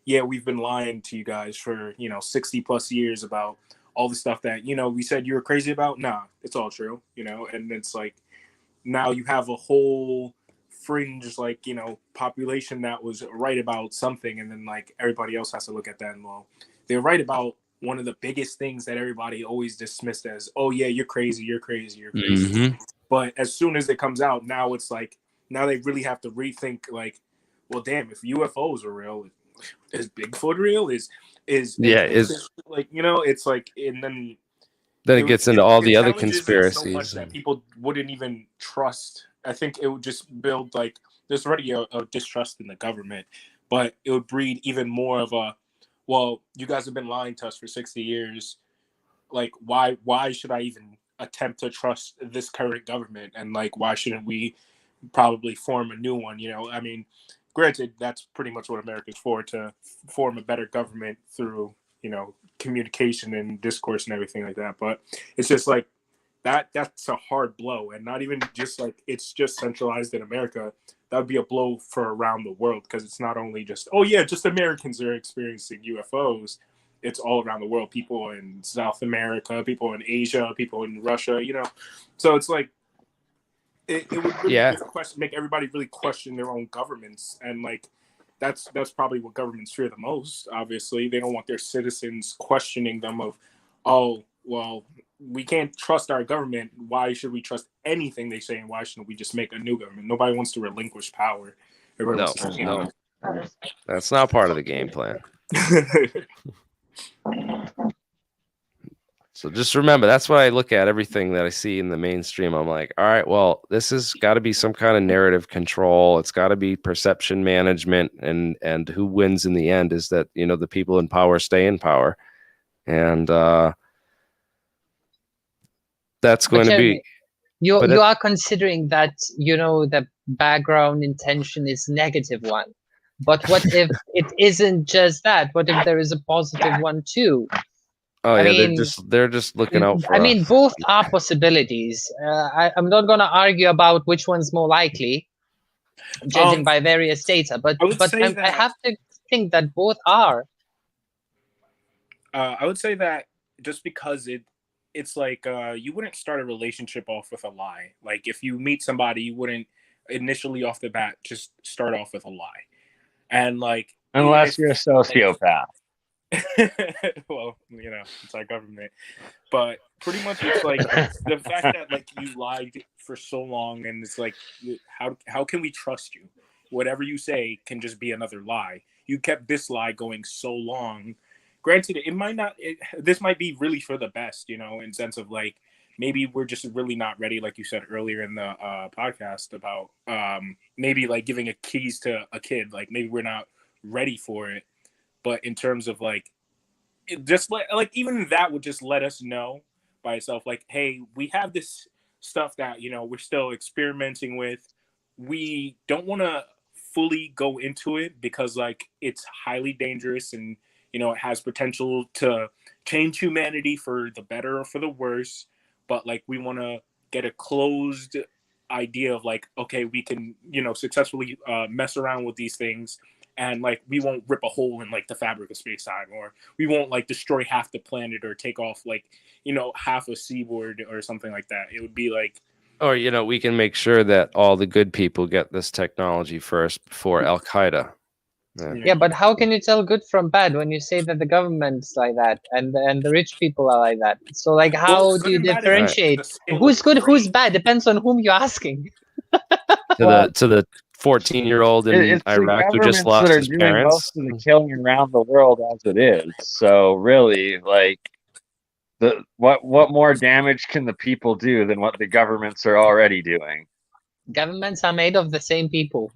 yeah, we've been lying to you guys for 60 plus years about all the stuff that we said you were crazy about. Nah, it's all true. And it's like now you have a whole fringe population that was right about something, and then like everybody else has to look at that and well, they're right about one of the biggest things that everybody always dismissed as, oh yeah, you're crazy, you're crazy, you're crazy. Mm-hmm. But as soon as it comes out, now it's like now they really have to rethink like, well, damn, if UFOs are real, is Bigfoot real? Is like it's like, and then it gets into all the other challenges it so conspiracies. much that people wouldn't even trust. I think it would just build like there's already a distrust in the government, but it would breed even more of a, well, you guys have been lying to us for 60 years. Like, why should I even attempt to trust this current government? And like, why shouldn't we probably form a new one? I mean, granted, that's pretty much what America's for, to form a better government through, communication and discourse and everything like that. But it's just like that's a hard blow, and not even just like it's just centralized in America. That would be a blow for around the world, because it's not only just, oh yeah, just Americans are experiencing UFOs. It's all around the world. People in South America, people in Asia, people in Russia, So it's like it would really make everybody really question their own governments, and like that's probably what governments fear the most. Obviously, they don't want their citizens questioning them of, oh well, we can't trust our government. Why should we trust anything they say, and why shouldn't we just make a new government? Nobody wants to relinquish power. No, that's not part of the game plan. So just remember, that's what I look at everything that I see in the mainstream. I'm like, all right, well, this has got to be some kind of narrative control. It's got to be perception management, and who wins in the end is that, the people in power stay in power. And that's going to be. You are considering that, the background intention is negative one. But what if it isn't just that? What if there is a positive one too? Oh yeah, they're just looking out for. I mean, both are possibilities. I'm not going to argue about which one's more likely, judging by various data. But I have to think that both are. I would say that just because it's like you wouldn't start a relationship off with a lie. Like if you meet somebody, you wouldn't initially off the bat just start off with a lie, and like unless you're a sociopath. Well, it's our government, but pretty much it's like the fact that like you lied for so long, and it's like how can we trust you? Whatever you say can just be another lie. You kept this lie going so long. Granted, it might not. This might be really for the best, in sense of like maybe we're just really not ready, like you said earlier in the podcast about maybe like giving a keys to a kid. Like maybe we're not ready for it. But in terms of like, just like even that would just let us know by itself, like, hey, we have this stuff that we're still experimenting with. We don't want to fully go into it because like it's highly dangerous, and it has potential to change humanity for the better or for the worse. But like we want to get a closed idea of like, okay, we can successfully mess around with these things. And like we won't rip a hole in like the fabric of space-time, or we won't like destroy half the planet or take off like half a seaboard or something like that. It would be like, or we can make sure that all the good people get this technology first before Al Qaeda. Yeah, but how can you tell good from bad when you say that the government's like that and the rich people are like that? So like, how do you differentiate who's good, who's bad? Depends on whom you're asking. To the 14-year-old in Iraq who just lost his parents. Most of the killing around the world as it is. So really, like, what more damage can the people do than what the governments are already doing? Governments are made of the same people,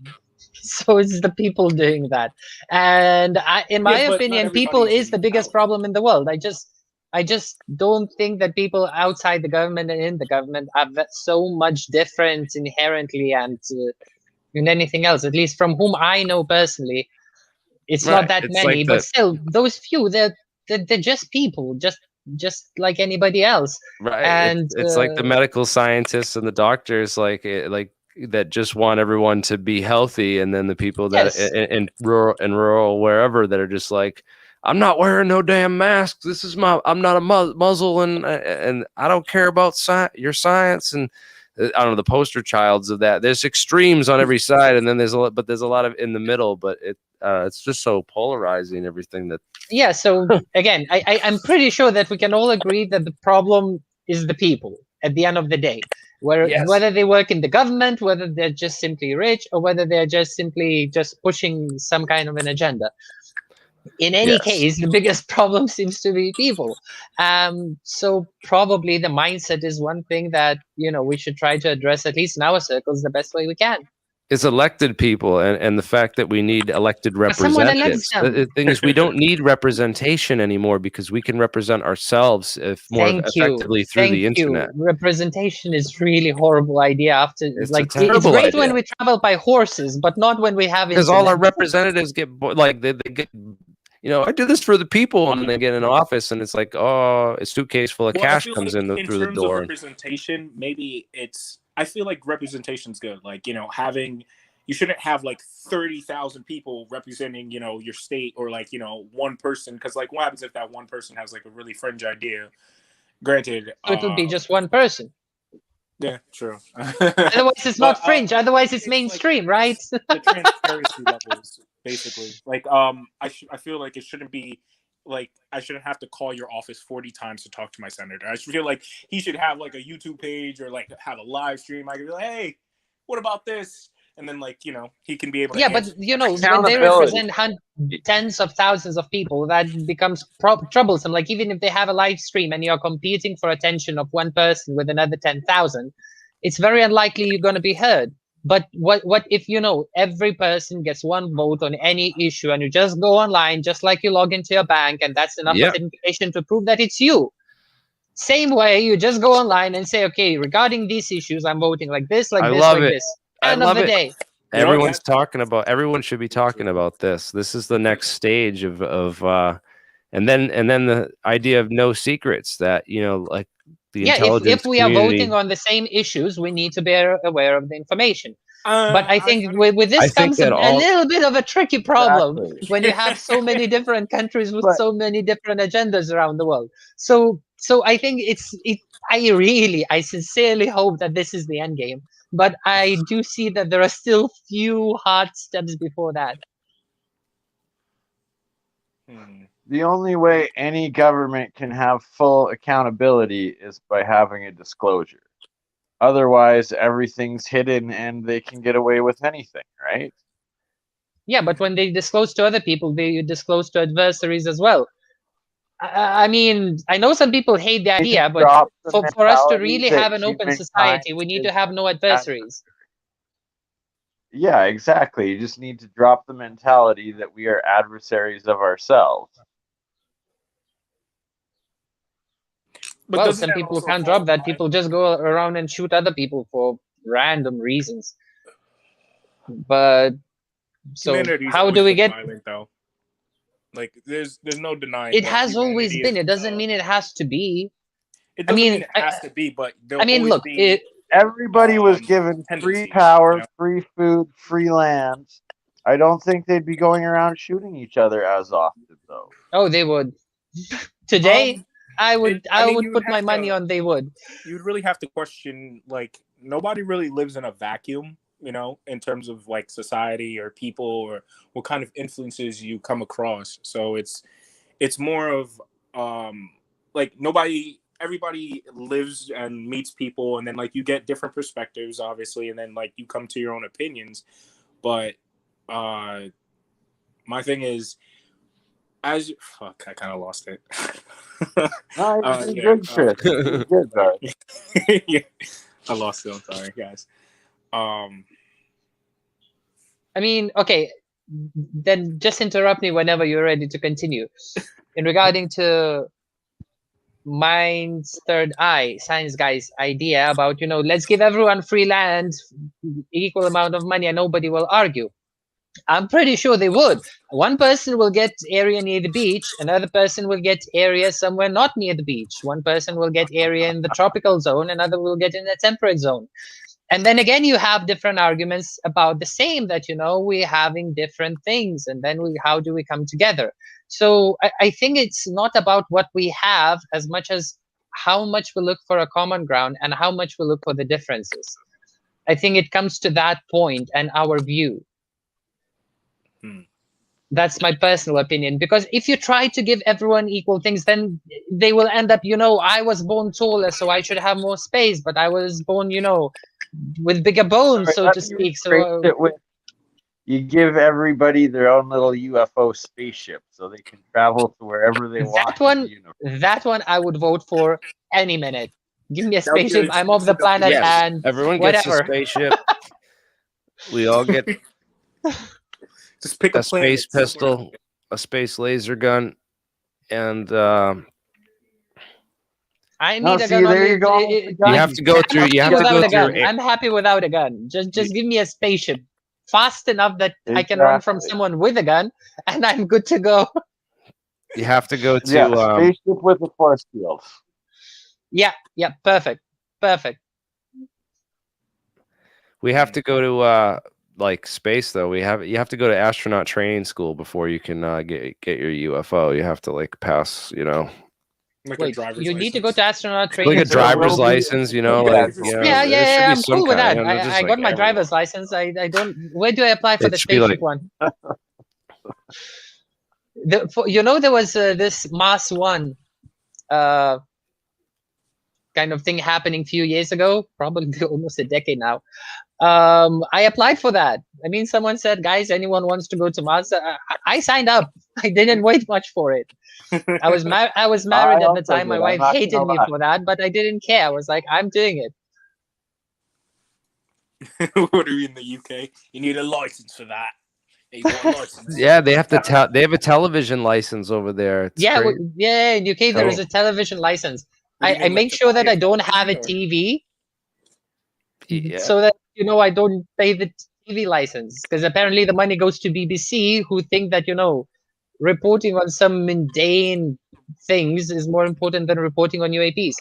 so it's the people doing that. And in my opinion, people is the biggest problem in the world. I just don't think that people outside the government and in the government are so much different inherently and in anything else, at least from whom I know personally. It's not that many, but still, those few, they're just people, just just like anybody else. Right. And It's like the medical scientists and the doctors, like that just want everyone to be healthy, and then the people that yes, in rural wherever that are just like, I'm not wearing no damn mask. This is I'm not a muzzle, and I don't care about your science. And I don't know, the poster childs of that. There's extremes on every side, and then there's a lot of in the middle. But it's just so polarizing, everything that. yeah. So again, I'm pretty sure that we can all agree that the problem is the people at the end of the day. Yes. Whether they work in the government, whether they're just simply rich, or whether they're just simply just pushing some kind of an agenda. In any Yes. case, the biggest problem seems to be people. So probably the mindset is one thing that we should try to address, at least in our circles, the best way we can. It's elected people, and the fact that we need elected Someone representatives. elects them. The thing is, we don't need representation anymore because we can represent ourselves more effectively through the internet. Representation is really horrible idea. It's it's terrible great idea. when we travel by horses, but not when we have Because all our internet. representatives get like they get, I do this for the people, and then they get in office, and it's like, oh, a suitcase full of cash comes like in through the door. Of representation, maybe I feel like representation's good. Like, you shouldn't have like 30,000 people representing, your state, or like, one person. Because like, what happens if that one person has like a really fringe idea? Granted, So it would be just one person. Yeah, true. Otherwise, it's not fringe. Otherwise, it's mainstream, like, right? The transparency levels, basically. Like, I feel like it shouldn't be like I shouldn't have to call your office 40 times to talk to my senator. I should feel like he should have like a YouTube page, or like have a live stream. I could be like, hey, what about this? And then like, he can be able to but when they represent tens of thousands of people, that becomes troublesome. Like, even if they have a live stream and you're competing for attention of one person with another 10,000, it's very unlikely you're going to be heard. But what if every person gets one vote on any issue, and you just go online, just like you log into your bank, and that's enough authentication to prove that it's you. Same way, you just go online and say, okay, regarding these issues, I'm voting like this, like this, like this. End of the day. Everyone should be talking about this. This is the next stage of and then the idea of no secrets, that like the intelligence if we community. are voting on the same issues, we need to be aware of the information. But I think with this comes a little bit of a tricky problem when you have so many different countries with so many different agendas around the world. So I think I sincerely hope that this is the end game. But I do see that there are still few hard steps before that. The only way any government can have full accountability is by having a disclosure. Otherwise, everything's hidden and they can get away with anything, right? Yeah, but when they disclose to other people, they disclose to adversaries as well. I mean, I know some people hate the idea, but for us to really have an open society, we need to have no adversaries. Yeah, exactly. You just need to drop the mentality that we are adversaries of ourselves. Well, some people can't drop that. People just go around and shoot other people for random reasons. But so how do we get violent, though? Like, there's no denying it has always been. It doesn't mean it has to be. It doesn't mean it has to be, but look, everybody was given free power, free food, free land. I don't think they'd be going around shooting each other as often, though. Oh, they would. Today, I would put my money on they would. You'd really have to question, like, nobody really lives in a vacuum, in terms of like society or people or what kind of influences you come across. So it's more of like everybody lives and meets people, and then like you get different perspectives, obviously, and then like you come to your own opinions. But my thing is, I kind of lost it. Good, Chris. Good, bro. Yeah, I lost it. I'm sorry, guys. I mean, okay, then just interrupt me whenever you're ready to continue. In regarding to Mind's third eye, science guy's idea about, let's give everyone free land, equal amount of money, and nobody will argue. I'm pretty sure they would. One person will get area near the beach, another person will get area somewhere not near the beach. One person will get area in the tropical zone, another will get in the temperate zone. And then again, you have different arguments about the same, that, we're having different things, and then how do we come together? So I think it's not about what we have as much as how much we look for a common ground and how much we look for the differences. I think it comes to that point and our view. That's my personal opinion, because if you try to give everyone equal things, then they will end up, I was born taller, so I should have more space, but I was born, with bigger bones, so to speak. So you give everybody their own little UFO spaceship so they can travel to wherever they want. That one I would vote for any minute. Give me a spaceship. I'm off the planet, and everyone whatever. gets a spaceship. We all get just pick a space pistol, a space laser gun, and I need a gun. There you go. You have to go through. You have to go through. I'm happy without a gun. Just give me a spaceship fast enough that I can run from someone with a gun, and I'm good to go. You have to go to spaceship with a force field. Yeah, perfect. We have to go to like space though. You have to go to astronaut training school before you can get your UFO. You have to like pass, Like Wait, you need to go to astronaut training. Like a driver's license, Yeah. I'm cool with that. I got my driver's license. I don't. Where do I apply for the spaceship one? There was this Mars One kind of thing happening a few years ago, probably almost a decade now. I applied for that. I mean, someone said, guys, anyone wants to go to Mars? I signed up. I didn't wait much for it. I was married at the time. My wife hated me for that, but I didn't care. I was like, I'm doing it. What are you in the UK? You need a license for that. Yeah, they have to they have a television license over there. It's in UK there is a television license. I make sure that I don't have a TV, so that I don't pay the TV license, because apparently the money goes to BBC, who think that reporting on some mundane things is more important than reporting on UAPs.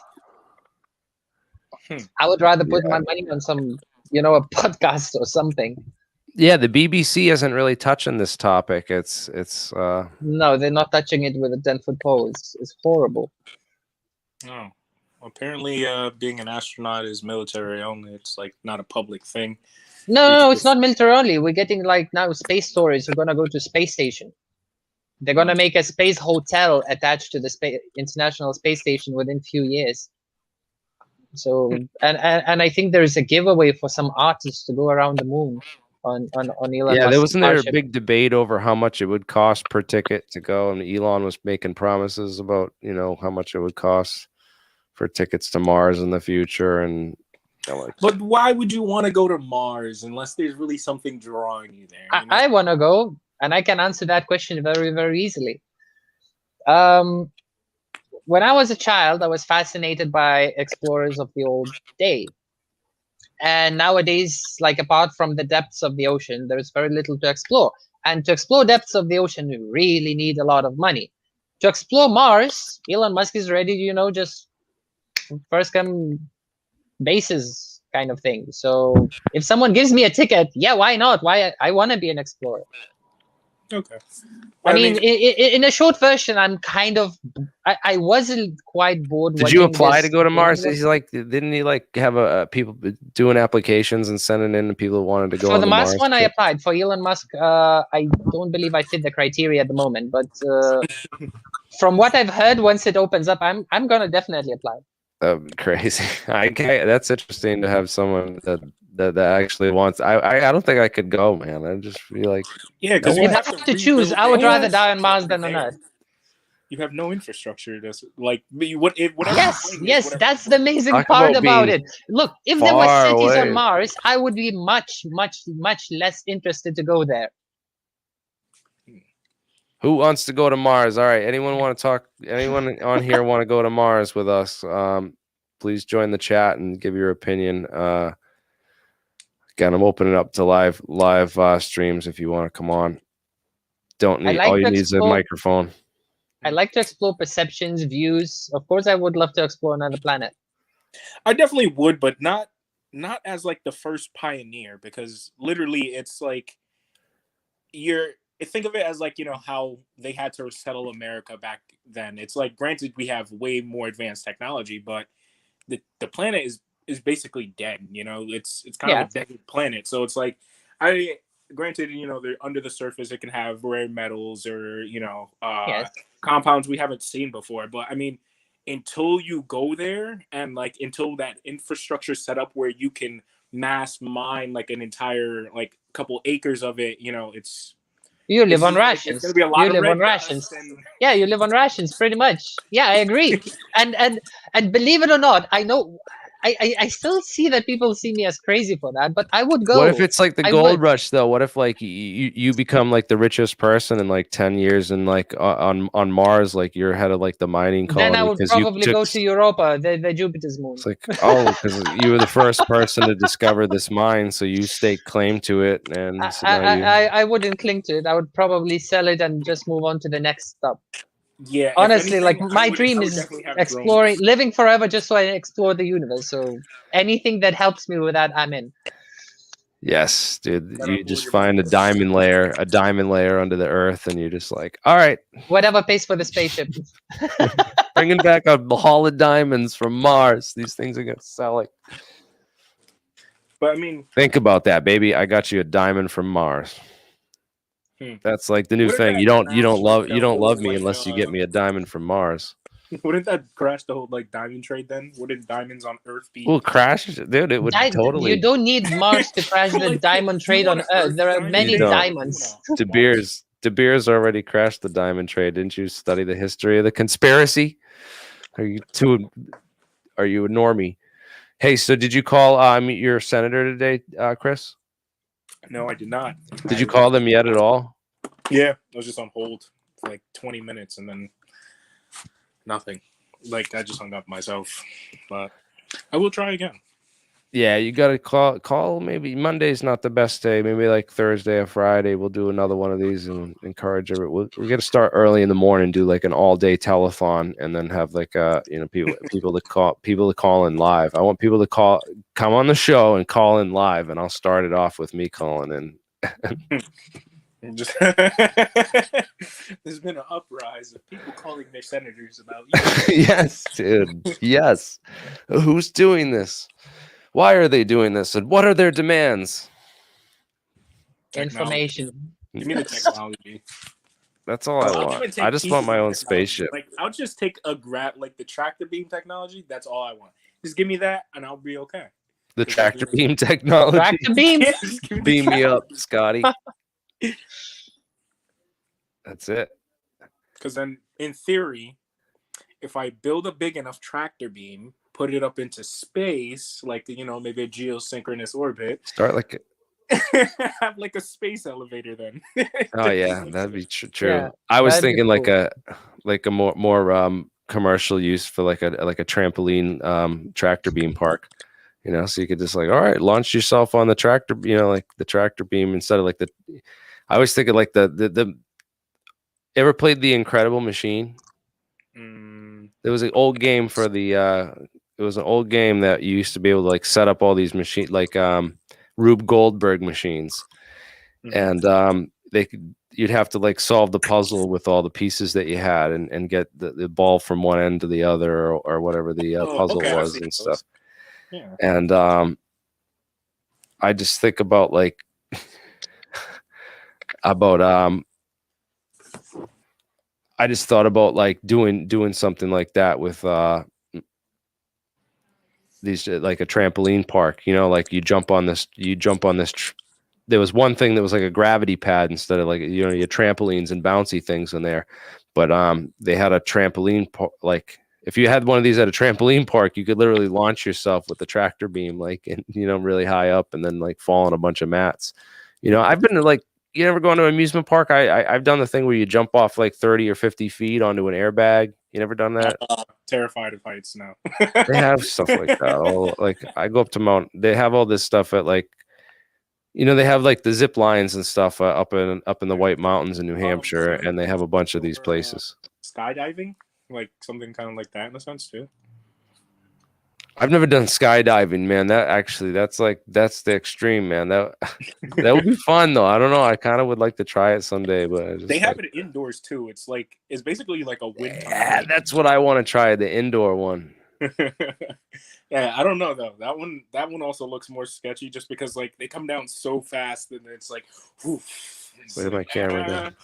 I would rather put my money on some a podcast or something. Yeah, the BBC isn't really touching this topic. It's no, they're not touching it with a 10-foot pole. It's horrible. Oh, apparently, being an astronaut is military only. It's like not a public thing. No, it's not military only. We're getting like now space stories. We're gonna go to space station. They're gonna make a space hotel attached to the International Space Station within a few years. So, and I think there's a giveaway for some artists to go around the moon on Elon Musk. There wasn't there a big debate over how much it would cost per ticket to go, and Elon was making promises about how much it would cost for tickets to Mars in the future, and but why would you want to go to Mars unless there's really something drawing you there? I want to go, and I can answer that question very, very easily. When I was a child, I was fascinated by explorers of the old day. And nowadays, like, apart from the depths of the ocean, there's very little to explore. And to explore depths of the ocean, you really need a lot of money. To explore Mars, Elon Musk is ready to, just first come basis kind of thing. So if someone gives me a ticket, yeah, why not? Why I want to be an explorer. Okay. I mean, in a short version, I'm kind of. I wasn't quite bored. Did you apply to go to Mars? He's like, didn't he like have people doing applications and sending in the people who wanted to go for the Mars Mars one? I applied for Elon Musk. I don't believe I fit the criteria at the moment, but from what I've heard, once it opens up, I'm gonna definitely apply. Crazy. That's interesting to have someone that actually wants. I don't think I could go, man. I just feel like because if I have to choose, I would rather die on Mars than on Earth. You have no infrastructure. That's like yes. That's the amazing part about it. Look, if there were cities on Mars, I would be much, much, much less interested to go there. Who wants to go to Mars? All right. Anyone want to talk? Anyone on here want to go to Mars with us? Please join the chat and give your opinion. Again, I'm opening up to live streams if you want to come on. Don't I need like all you to need is a explore- microphone. I like to explore perceptions, views. Of course, I would love to explore another planet. I definitely would, but not as like the first pioneer, because literally it's like think of it as like, you know, how they had to settle America back then. It's like, granted, we have way more advanced technology, but the planet is basically dead. You know, it's kind of a dead planet. So it's like, granted, you know, they're under the surface, it can have rare metals or, you know, compounds we haven't seen before. But I mean, until you go there and like until that infrastructure set up where you can mass mine like an entire like couple acres of it, you know, you live on rations. It's going to be a lot you of live red on rations. and... Yeah, you live on rations pretty much. Yeah, I agree. and believe it or not, I know I still see that people see me as crazy for that, but I would go. What if it's like the I gold would. rush though? What if like you become like the richest person in like 10 years and like on Mars, like you're head of like the mining colony? Then I would probably go to Europa, the Jupiter's moon. It's like, oh, because you were the first person to discover this mine, so you staked claim to it, and so now I wouldn't cling to it. I would probably sell it and just move on to the next stop. Yeah, honestly, anything, like my dream is exploring, living forever, just so I explore the universe. So anything that helps me with that, I'm in. Yes, dude. You just find a diamond layer under the earth, and you're just like, all right, whatever pays for the spaceship. Bringing back a haul of diamonds from Mars. These things are gonna sell like. But I mean, think about that, baby. I got you a diamond from Mars. That's like the new thing. You don't love me unless you get me a diamond from Mars. Wouldn't that crash the whole like diamond trade then? Wouldn't diamonds on Earth be? Well, crash, dude. It would totally. You don't need Mars to crash the diamond trade on Earth. There are many diamonds. De Beers already crashed the diamond trade. Didn't you study the history of the conspiracy? Are you a normie? Hey, so did you call your senator today, Chris? No, I did not. Did you call them yet at all? Yeah, I was just on hold for like 20 minutes and then nothing. Like, I just hung up myself. But I will try again. Yeah, you got to call. Maybe Monday's not the best day. Maybe like Thursday or Friday, we'll do another one of these and encourage everyone. We're gonna start early in the morning, do like an all-day telethon, and then have like people to call in live. I want people to come on the show and call in live, and I'll start it off with me calling in. There's been an uprise of people calling their senators about you. Yes, dude. Yes. Who's doing this? Why are they doing this? And what are their demands? Information. Give me the technology. That's all I want. I just want my own spaceship. Like, I'll just take like the tractor beam technology. That's all I want. Just give me that, and I'll be okay. The tractor beam technology. Tractor beam. Beam me up, Scotty. That's it. Because then, in theory, if I build a big enough tractor beam, put it up into space, like, maybe a geosynchronous orbit. Start like have like a space elevator then. Oh yeah, that'd be true. Yeah, I was thinking cool. like a more commercial use for like a trampoline tractor beam park. So you could just like, all right, launch yourself on the tractor, like the tractor beam instead of like I always think of like the ever played The Incredible Machine? There was an old game for it was an old game that you used to be able to like set up all these machines, like Rube Goldberg machines, and you'd have to like solve the puzzle with all the pieces that you had and get the ball from one end to the other or whatever the puzzle was and stuff. Yeah. And I just think about like I just thought about like doing something like that with these like a trampoline park, like you jump on this there was one thing that was like a gravity pad instead of like your trampolines and bouncy things in there, but they had a trampoline like if you had one of these at a trampoline park, you could literally launch yourself with the tractor beam like and really high up and then like fall on a bunch of mats. I've been to like, you ever go to an amusement park? I've done the thing where you jump off like 30 or 50 feet onto an airbag. You never done that? Terrified of heights now. They have stuff like that. Like I go up to they have all this stuff at like You know, they have like the zip lines and stuff up in the White Mountains in New Hampshire, and they have a bunch of these places. Skydiving, like something kind of like that in a sense too. I've never done skydiving, man. That's the extreme, man. That would be fun though. I don't know. I kind of would like to try it someday, but I just, they have it indoors too. It's basically like a wind tunnel. Yeah, that's what I want to try, the indoor one. Yeah, I don't know though. That one also looks more sketchy just because like they come down so fast and it's like, oof. Where's my camera down?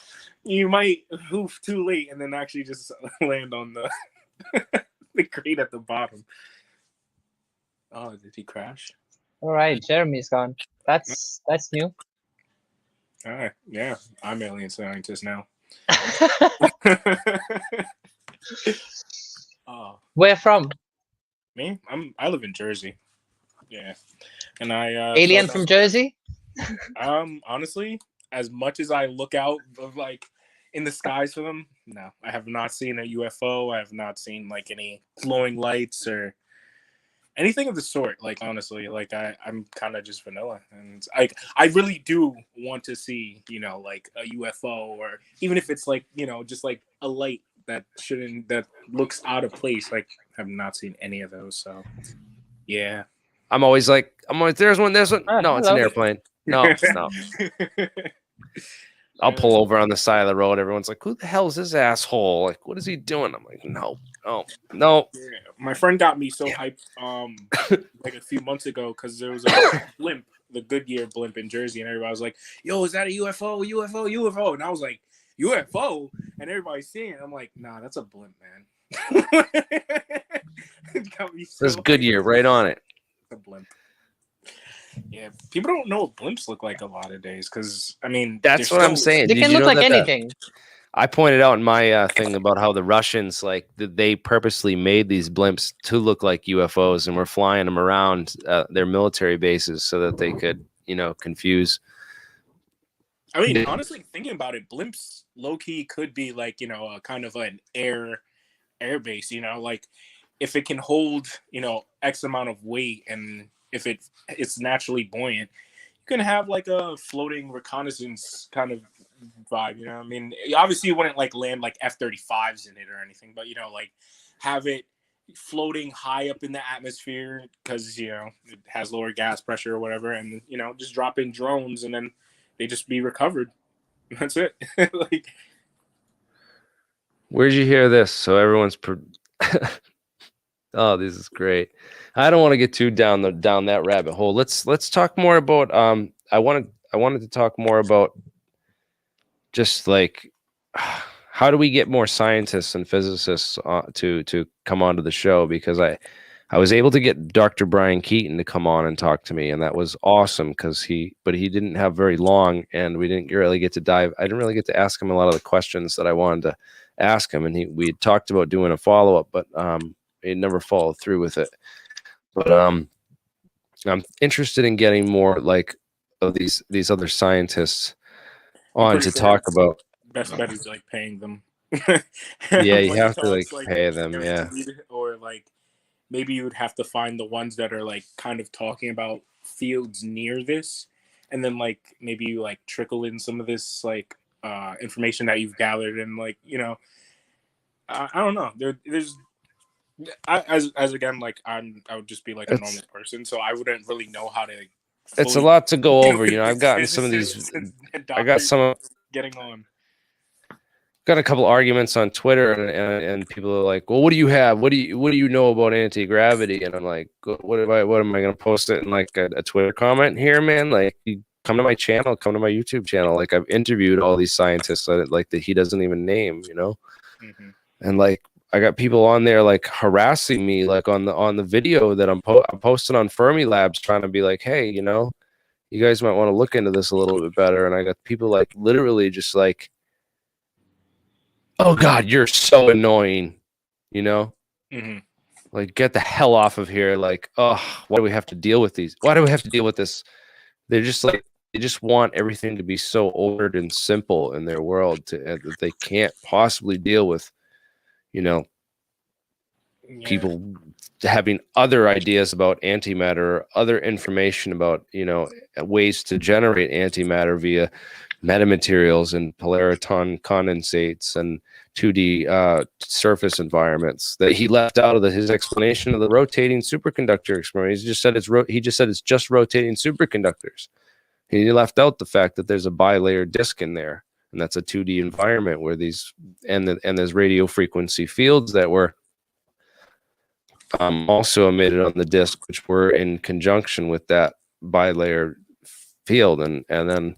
You might hoof too late and then actually just land on the the grate at the bottom. Oh, did he crash? All right, Jeremy's gone. That's new. All right, yeah, I'm alien scientist now. Oh, Where from? me? I live in Jersey. Yeah, and I Alien from Jersey? Honestly, as much as I look out of like in the skies for them, no, I have not seen a UFO. I have not seen like any glowing lights or anything of the sort. Like honestly, like I'm kind of just vanilla, and I really do want to see, you know, like a UFO, or even if it's like, you know, just like a light that looks out of place. Like I've not seen any of those, so yeah. I'm always there's one. No, it's an hello. airplane. No, no. I'll pull over on the side of the road. Everyone's like, "Who the hell is this asshole? Like, what is he doing?" I'm like, "No. Yeah. My friend got me so hyped like a few months ago because there was a blimp, the Goodyear blimp in Jersey, and everybody was like, "Yo, is that a UFO? UFO? UFO?" And I was like, "UFO?" And everybody's seeing it. I'm like, "Nah, that's a blimp, man." It got me so There's Goodyear right on it. a blimp. Yeah, people don't know what blimps look like a lot of days because I mean That's what I'm saying. They Did can you look know like that anything. I pointed out in my thing about how the Russians, like, they purposely made these blimps to look like UFOs and were flying them around their military bases so that they could, you know, confuse. I mean, honestly, thinking about it, blimps low key could be like, you know, a kind of an air base, you know, like if it can hold, you know, X amount of weight and if it's naturally buoyant, you can have like a floating reconnaissance kind of vibe, you know. I mean, obviously you wouldn't like land like F-35s in it or anything, but you know, like have it floating high up in the atmosphere because, you know, it has lower gas pressure or whatever, and you know, just drop in drones and then they just be recovered. That's it. Like, Where'd you hear this? So everyone's oh, this is great. I don't want to get too down that rabbit hole. Let's talk more about I wanted to talk more about just like how do we get more scientists and physicists to come onto the show, because I was able to get Dr. Brian Keaton to come on and talk to me, and that was awesome because he didn't have very long, and we didn't really get to dive. I didn't really get to ask him a lot of the questions that I wanted to ask him, and we had talked about doing a follow-up, but he never followed through with it. But I'm interested in getting more like of these other scientists on to talk about. Best bet is like paying them. Yeah, you have to Talks, like pay them. Yeah. Or like maybe you would have to find the ones that are like kind of talking about fields near this, and then like maybe you like trickle in some of this like information that you've gathered, and like, you know, I don't know. There's as again, like I would just be like a normal person, so I wouldn't really know how to. It's a lot to go over, you know. I've gotten some of these. I got some getting on. Got a couple arguments on Twitter, and people are like, "Well, what do you have? What do you know about anti-gravity?" And I'm like, "What am I going to post it in like a Twitter comment here, man? Like, you come to my channel, come to my YouTube channel. Like, I've interviewed all these scientists that he doesn't even name, you know." Mm-hmm. And like, I got people on there like harassing me, like on the video that I'm posting on Fermi Labs, trying to be like, "Hey, you know, you guys might want to look into this a little bit better." And I got people like literally just like, "Oh God, you're so annoying," you know? Mm-hmm. Like, get the hell off of here. Like, oh, why do we have to deal with these? Why do we have to deal with this? They're just like, they just want everything to be so ordered and simple in their world that they can't possibly deal with, you know, people having other ideas about antimatter, or other information about, you know, ways to generate antimatter via metamaterials and polariton condensates and 2D surface environments that he left out of his explanation of the rotating superconductor experiment. He just said it's just rotating superconductors. He left out the fact that there's a bilayer disk in there, and that's a 2D environment where these and there's radio frequency fields that were also emitted on the disk, which were in conjunction with that bilayer field. And then,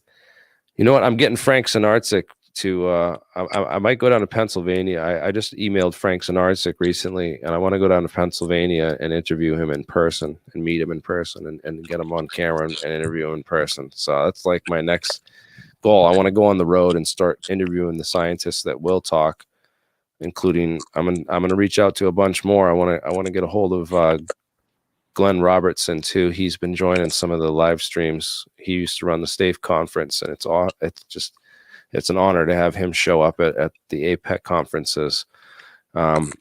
you know what? I'm getting Frank Sinarczyk to. I might go down to Pennsylvania. I just emailed Frank Sinarczyk recently, and I want to go down to Pennsylvania and interview him in person and meet him in person and get him on camera and interview him in person. So that's like my next goal. I want to go on the road and start interviewing the scientists that will talk, including I'm gonna reach out to a bunch more. I want to get a hold of Glenn Robertson too. He's been joining some of the live streams. He used to run the STAFE conference, and it's an honor to have him show up at the APEC conferences. And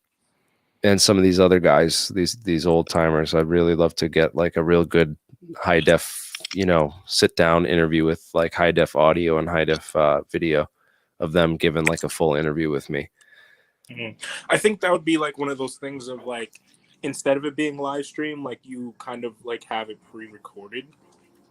some of these other guys, these old timers, I'd really love to get like a real good high def, you know, sit down interview with like high def audio and high def video of them giving like a full interview with me. Mm-hmm. I think that would be like one of those things of like, instead of it being live stream, like you kind of like have it pre-recorded.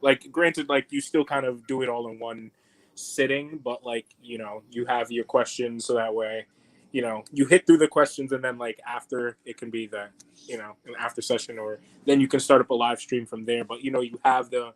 Like granted, like you still kind of do it all in one sitting, but like, you know, you have your questions so that way, you know, you hit through the questions, and then like after it can be the, you know, an after session, or then you can start up a live stream from there. But you know, you have the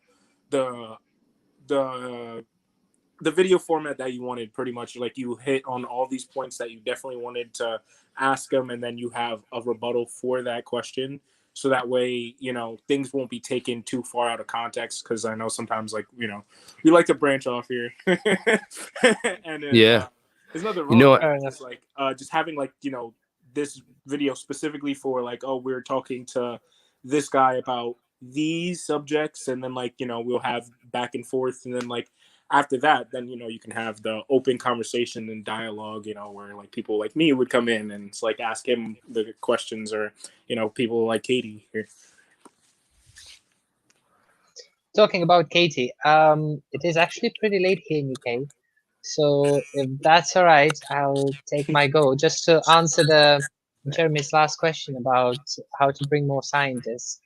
video format that you wanted, pretty much. Like you hit on all these points that you definitely wanted to ask them, and then you have a rebuttal for that question, so that way, you know, things won't be taken too far out of context, because I know sometimes, like, you know, we like to branch off here. And then, Yeah, there's nothing wrong you know with what? that. Just like just having like, you know, this video specifically for like, oh, we're talking to this guy about these subjects, and then like, you know, we'll have back and forth, and then like after that, then, you know, you can have the open conversation and dialogue, you know, where like people like me would come in and it's like ask him the questions, or, you know, people like Katie here. Talking about Katie, it is actually pretty late here in UK. So if that's all right, I'll take my go just to answer Jeremy's last question about how to bring more scientists.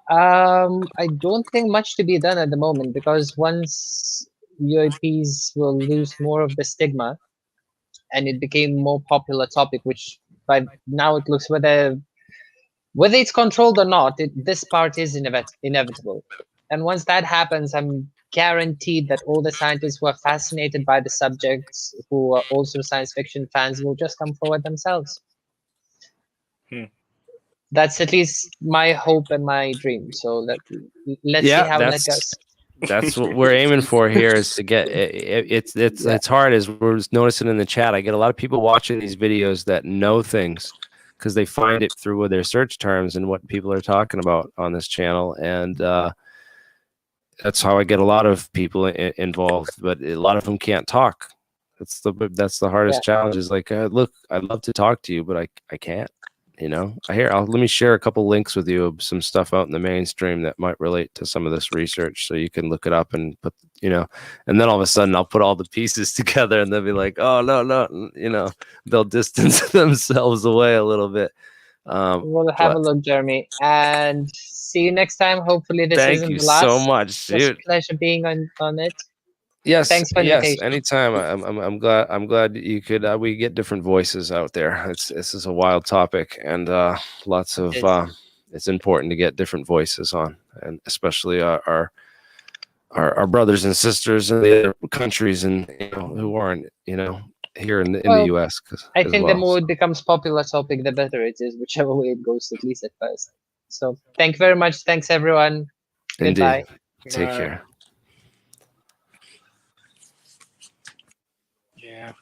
I don't think much to be done at the moment, because once UAPs will lose more of the stigma and it became more popular topic, which by now it looks, whether it's controlled or not, this part is inevitable. And once that happens, I'm guaranteed that all the scientists who are fascinated by the subjects, who are also science fiction fans, will just come forward themselves. That's at least my hope and my dream. So let's see how that goes. That's what we're aiming for here, is to get it's hard, as we're just noticing in the chat. I get a lot of people watching these videos that know things because they find it through their search terms and what people are talking about on this channel, and that's how I get a lot of people involved. But a lot of them can't talk. That's the hardest challenge. Is like, look, I'd love to talk to you, but I can't. You know, let me share a couple links with you of some stuff out in the mainstream that might relate to some of this research, so you can look it up and put, you know, and then all of a sudden I'll put all the pieces together, and they'll be like, oh no, you know, they'll distance themselves away a little bit. We'll have a look, Jeremy, and see you next time. Hopefully this isn't the last. Thank you so much, dude. It's a pleasure being on it. Yes, thanks for the invitation. Anytime. I'm glad you could. We get different voices out there. This is a wild topic, and lots of. It's important to get different voices on, and especially our brothers and sisters in the other countries, and, you know, who aren't, you know, here in the U.S. I think the more it becomes popular topic, the better it is, whichever way it goes, at least at first. So thank you very much. Thanks everyone. Goodbye. Take care. Yeah,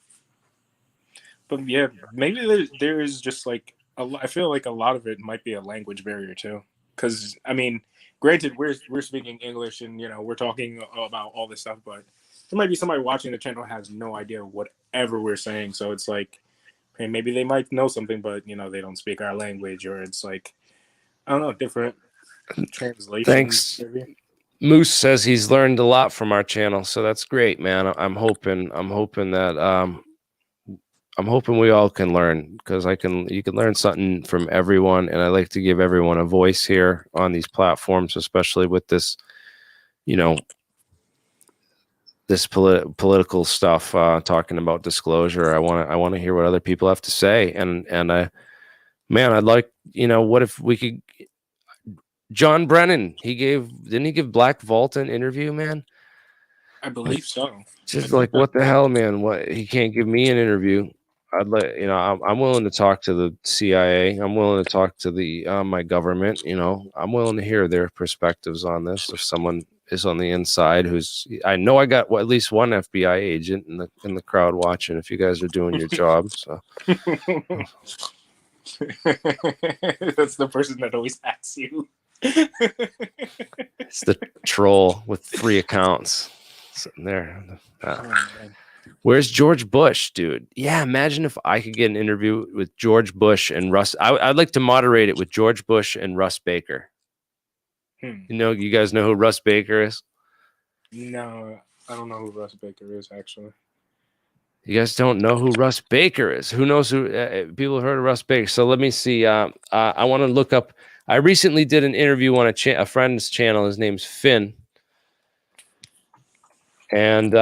but yeah, maybe there is just like I feel like a lot of it might be a language barrier too. Because I mean, granted, we're speaking English, and, you know, we're talking about all this stuff, but there might be somebody watching the channel has no idea whatever we're saying. So it's like and maybe they might know something, but they don't speak our language, or it's like, I don't know, different translations. Thanks. Maybe. Moose says he's learned a lot from our channel, so that's great, man. I'm hoping that I'm hoping we all can learn, because you can learn something from everyone, and I like to give everyone a voice here on these platforms, especially with this, this political stuff, talking about disclosure. I want to hear what other people have to say, and I'd like, what if we could. John Brennan, didn't he give Black Vault an interview, man? I believe so. Just like, what the hell, man? What, he can't give me an interview? I'd let I'm willing to talk to the CIA. I'm willing to talk to the my government. I'm willing to hear their perspectives on this. If someone is on the inside, I know I got at least one FBI agent in the crowd watching. If you guys are doing your job, so that's the person that always asks you. it's the troll with 3 accounts sitting there. Where's George Bush, dude? Yeah, imagine if I could get an interview with George Bush and Russ. I'd like to moderate it with George Bush and Russ Baker. You guys know who Russ Baker is? No, I don't know who Russ Baker is, actually. You guys don't know who Russ Baker is? Who knows who? People have heard of Russ Baker. So let me see. I want to look up. I recently did an interview on a friend's channel. His name's Finn. And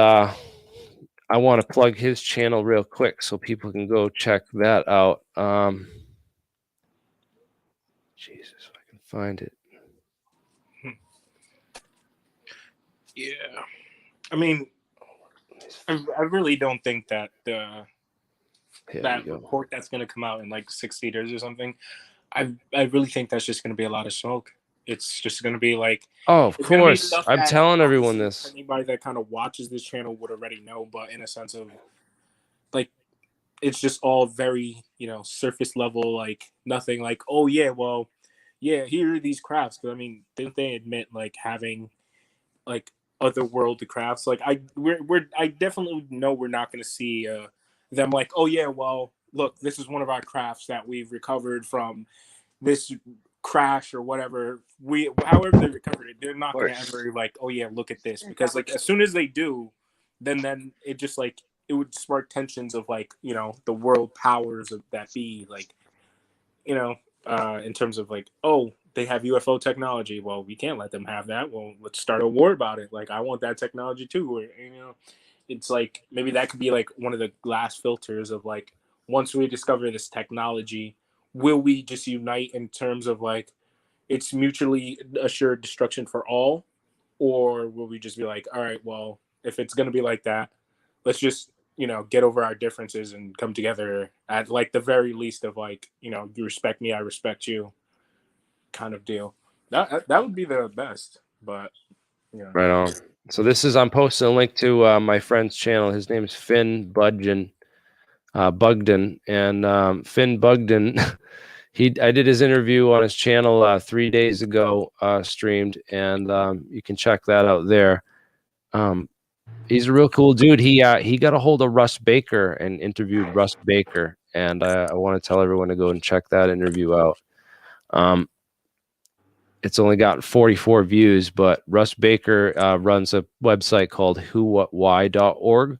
I want to plug his channel real quick so people can go check that out. Jesus, if I can find it. Yeah. I mean, I really don't think that that report that's going to come out in like 60 days or something, I really think that's just going to be a lot of smoke. It's just going to be like, oh, of course. I'm telling everyone this. Anybody that kind of watches this channel would already know, but in a sense of like, it's just all very, surface level, like nothing like, oh yeah, well, yeah, here are these crafts. But I mean, didn't they admit like having like otherworldly crafts? Like I definitely know we're not going to see them like, oh yeah, well, look, this is one of our crafts that we've recovered from this crash or whatever. However they recovered it, they're not going to ever like, oh yeah, look at this, because like as soon as they do, then it just like it would spark tensions of like the world powers of that be like in terms of like, oh, they have UFO technology. Well, we can't let them have that. Well, let's start a war about it. Like, I want that technology too. Or, it's like maybe that could be like one of the glass filters of like, once we discover this technology, will we just unite in terms of like it's mutually assured destruction for all, or will we just be like, all right, well, if it's gonna be like that, let's just get over our differences and come together at like the very least of like you respect me, I respect you, kind of deal. That would be the best. But right on. So I'm posting a link to my friend's channel. His name is Finn Bugden, and Finn Bugden. I did his interview on his channel 3 days ago, streamed, and you can check that out there. He's a real cool dude. He got a hold of Russ Baker and interviewed Russ Baker, and I want to tell everyone to go and check that interview out. It's only got 44 views, but Russ Baker runs a website called whowhatwhy.org,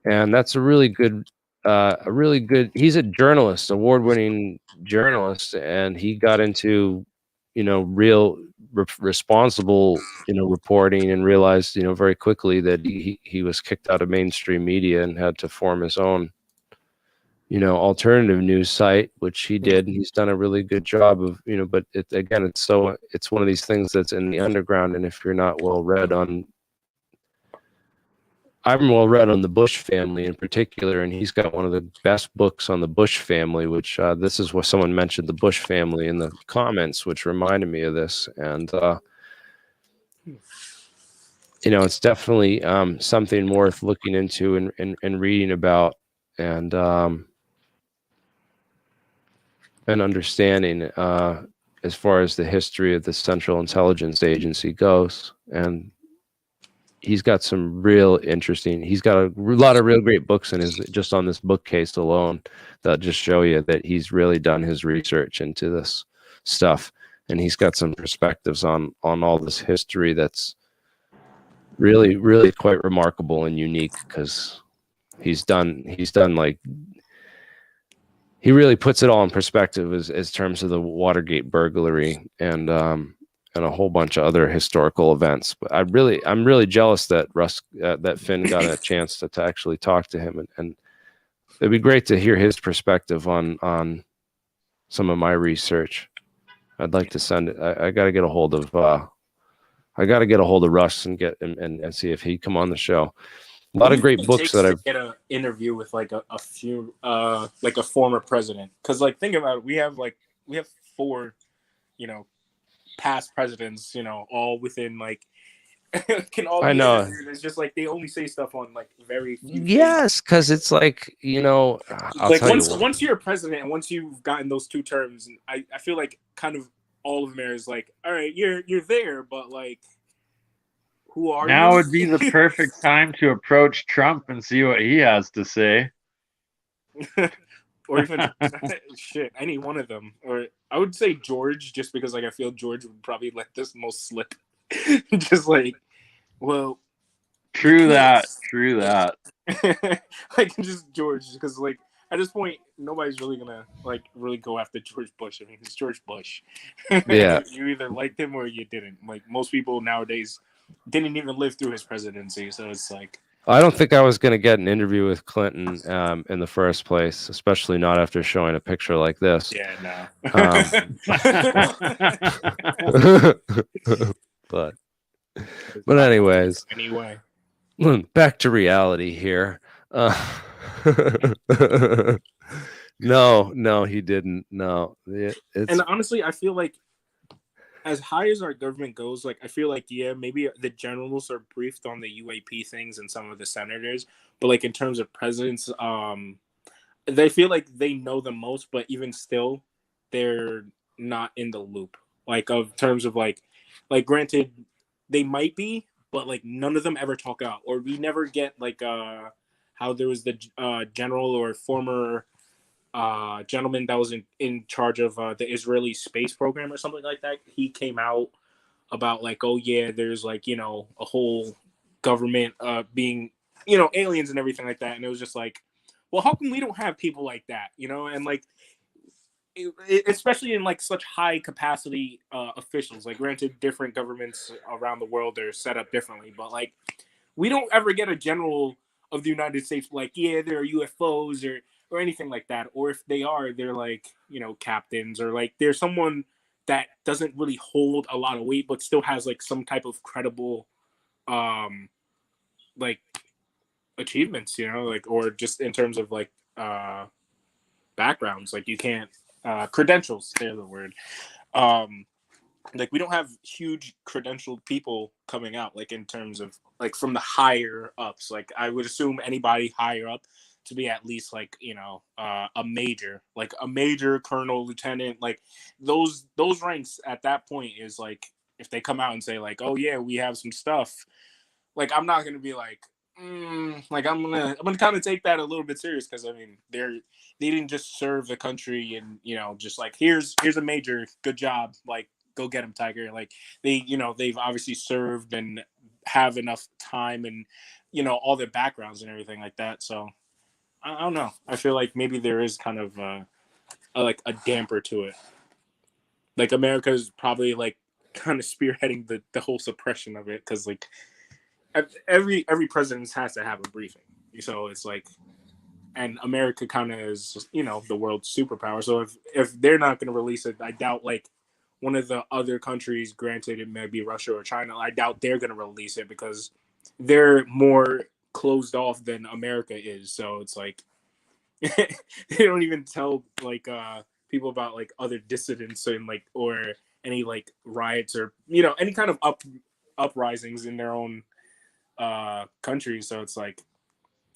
and that's a really good. He's a journalist, award-winning journalist, and he got into real responsible reporting, and realized very quickly that he was kicked out of mainstream media and had to form his own alternative news site, which he did, and he's done a really good job of but it's one of these things that's in the underground, and if you're not well read on I'm well read on the Bush family in particular, and he's got one of the best books on the Bush family, which this is what someone mentioned the Bush family in the comments, which reminded me of this. And, it's definitely something worth looking into and reading about and understanding as far as the history of the Central Intelligence Agency goes. And he's got some real interesting. He's got a lot of real great books in his just on this bookcase alone that just show you that he's really done his research into this stuff, and he's got some perspectives on all this history that's really quite remarkable and unique, because he's done like, he really puts it all in perspective as terms of the Watergate burglary and a whole bunch of other historical events. But I'm really jealous that that Finn got a chance to actually talk to him, and it'd be great to hear his perspective on some of my research. I'd like to send it. I got to get a hold of Russ and get and see if he'd come on the show. A lot of great books that I've get an interview with like a few like a former president, because like think about it, we have 4 past presidents, all within like can all be I know. interviewed. It's just like they only say stuff on like very few Yes, because it's like, I'll like tell you what. once you're a president and once you've gotten those 2 terms, I feel like kind of all of them is like, all right, you're there, but like, who are Now you? would be the perfect time to approach Trump and see what he has to say. Or even shit, any one of them. Or I would say George, just because like I feel George would probably let this most slip. Just like, well, True that. Like just George, because like at this point nobody's really gonna like really go after George Bush. I mean, it's George Bush. Yeah. You either liked him or you didn't. Like most people nowadays didn't even live through his presidency, so it's like, I don't think I was going to get an interview with Clinton in the first place, especially not after showing a picture like this. yeah, no. But anyways, anyway, back to reality here. No, he didn't. No, and honestly, I feel like as high as our government goes, like I feel like maybe the generals are briefed on the UAP things and some of the senators, but like in terms of presidents, they feel like they know the most, but even still, they're not in the loop. Like of terms of like granted, they might be, but like none of them ever talk out, or we never get like how there was the general or former gentleman that was in charge of the Israeli space program or something like that. He came out about like, oh yeah, there's like a whole government being aliens and everything like that, and it was just like, well, how come we don't have people like that, and like especially in like such high capacity officials. Like granted, different governments around the world are set up differently, but like we don't ever get a general of the United States like, yeah, there are UFOs or anything like that. Or if they are, they're like, captains, or like there's someone that doesn't really hold a lot of weight, but still has like some type of credible, like achievements, like, or just in terms of like, backgrounds, like you can't, credentials, they're the word. Like we don't have huge credentialed people coming out, like in terms of like from the higher ups. Like I would assume anybody higher up to be at least like a major, like a major, colonel, lieutenant, like those ranks at that point is like, if they come out and say like, oh yeah, we have some stuff, like I'm not gonna be like, like I'm gonna kind of take that a little bit serious, because I mean they didn't just serve the country and just like here's a major, good job, like go get him, Tiger. Like they've obviously served and have enough time and all their backgrounds and everything like that. So I don't know. I feel like maybe there is kind of like a damper to it. Like America is probably like kind of spearheading the whole suppression of it, because like every president has to have a briefing. So it's like, and America kind of is the world's superpower. So if they're not going to release it, I doubt like one of the other countries, granted it may be Russia or China, I doubt they're going to release it, because they're more closed off than America is. So it's like they don't even tell like people about like other dissidents and like, or any like riots or any kind of uprisings in their own country. So it's like,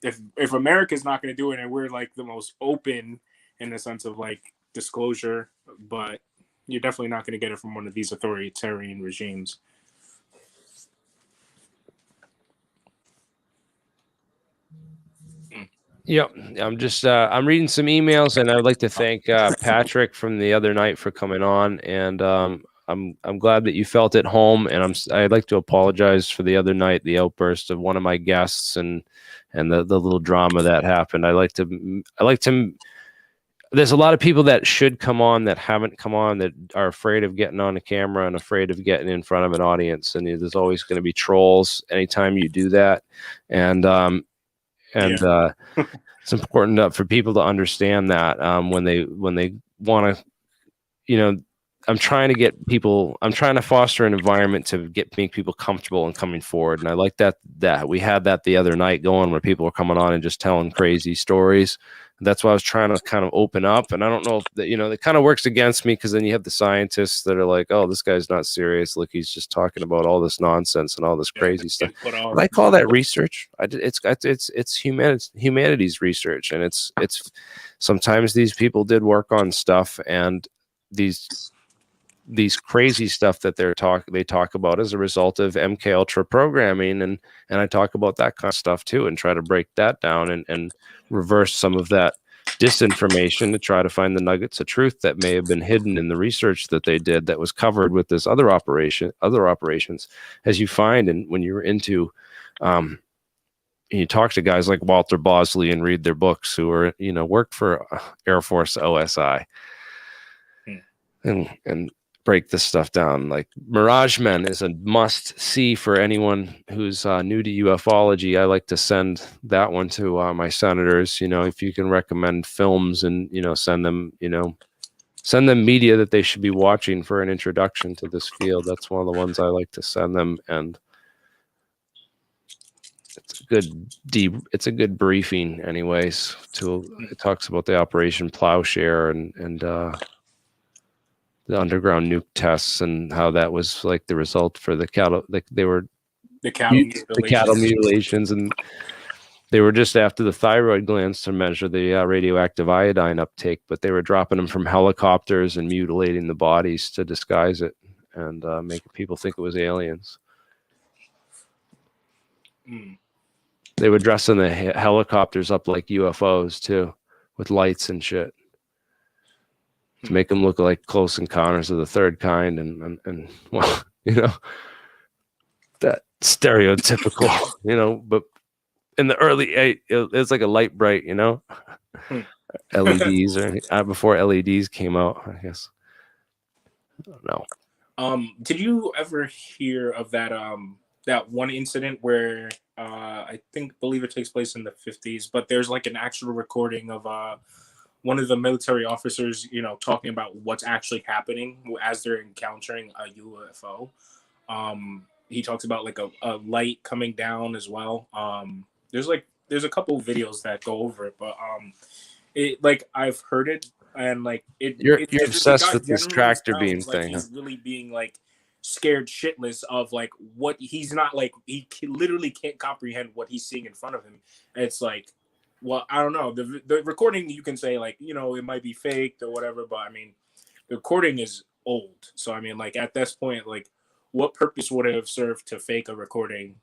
if America's not going to do it, and we're like the most open in the sense of like disclosure, but you're definitely not going to get it from one of these authoritarian regimes. Yep, I'm just I'm reading some emails, and I'd like to thank Patrick from the other night for coming on, and I'm glad that you felt at home, and I'd like to apologize for the other night, the outburst of one of my guests, and the little drama that happened. I like to. There's a lot of people that should come on that haven't come on, that are afraid of getting on a camera and afraid of getting in front of an audience, and there's always going to be trolls anytime you do that, and Yeah. it's important for people to understand that when they want to, I'm trying to foster an environment to make people comfortable and coming forward. And I like that we had that the other night going, where people were coming on and just telling crazy stories. That's why I was trying to kind of open up. And I don't know if that, it kind of works against me, because then you have the scientists that are like, oh, this guy's not serious. Look, he's just talking about all this nonsense and all this crazy stuff. And I call that research. It's humanity's research. And it's sometimes these people did work on stuff, and these crazy stuff that they talk about as a result of MK Ultra programming, and I talk about that kind of stuff too, and try to break that down and reverse some of that disinformation to try to find the nuggets of truth that may have been hidden in the research that they did that was covered with this other operations, as you find. And when you're into you talk to guys like Walter Bosley and read their books, who are work for Air Force OSI, and break this stuff down. Like Mirage Men is a must see for anyone who's new to ufology. I like to send that one to my senators. If you can recommend films, and send them media that they should be watching for an introduction to this field, that's one of the ones I like to send them. And it's a good briefing anyways. It talks about the Operation Plowshare and the underground nuke tests, and how that was like the result for the cattle. Like they were The cattle mutilations, and they were just after the thyroid glands to measure the radioactive iodine uptake, but they were dropping them from helicopters and mutilating the bodies to disguise it and make people think it was aliens. They were dressing the helicopters up like UFOs too, with lights and shit, to make them look like Close Encounters of the Third Kind, and well, that stereotypical, but in the early it's like a light bright, LEDs or before LEDs came out, I guess. I don't know. Did you ever hear of that that one incident where I believe it takes place in the 50s, but there's like an actual recording of one of the military officers, talking about what's actually happening as they're encountering a UFO. He talks about like a light coming down as well. There's a couple of videos that go over it, but I've heard it, and like you're obsessed with this tractor beam thing. He's really being like scared shitless of like what he's not like. He literally can't comprehend what he's seeing in front of him. And it's like, well, I don't know. The recording, you can say like, it might be faked or whatever, but I mean, the recording is old. So I mean, like at this point, like what purpose would it have served to fake a recording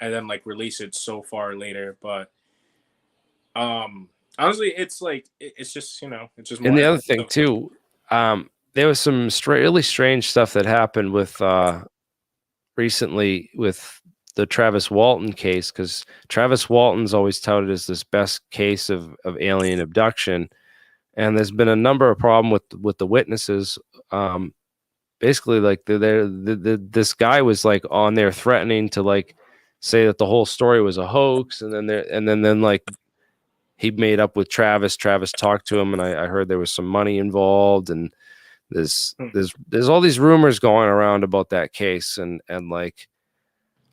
and then like release it so far later? But honestly, it's like it's just it's just. And the other thing too, there was some really strange stuff that happened with recently with the Travis Walton case, because Travis Walton's always touted as this best case of alien abduction, and there's been a number of problems with the witnesses. Basically, like this guy was like on there threatening to like say that the whole story was a hoax, and then like he made up with Travis. Travis talked to him, and I heard there was some money involved, and there's all these rumors going around about that case, and like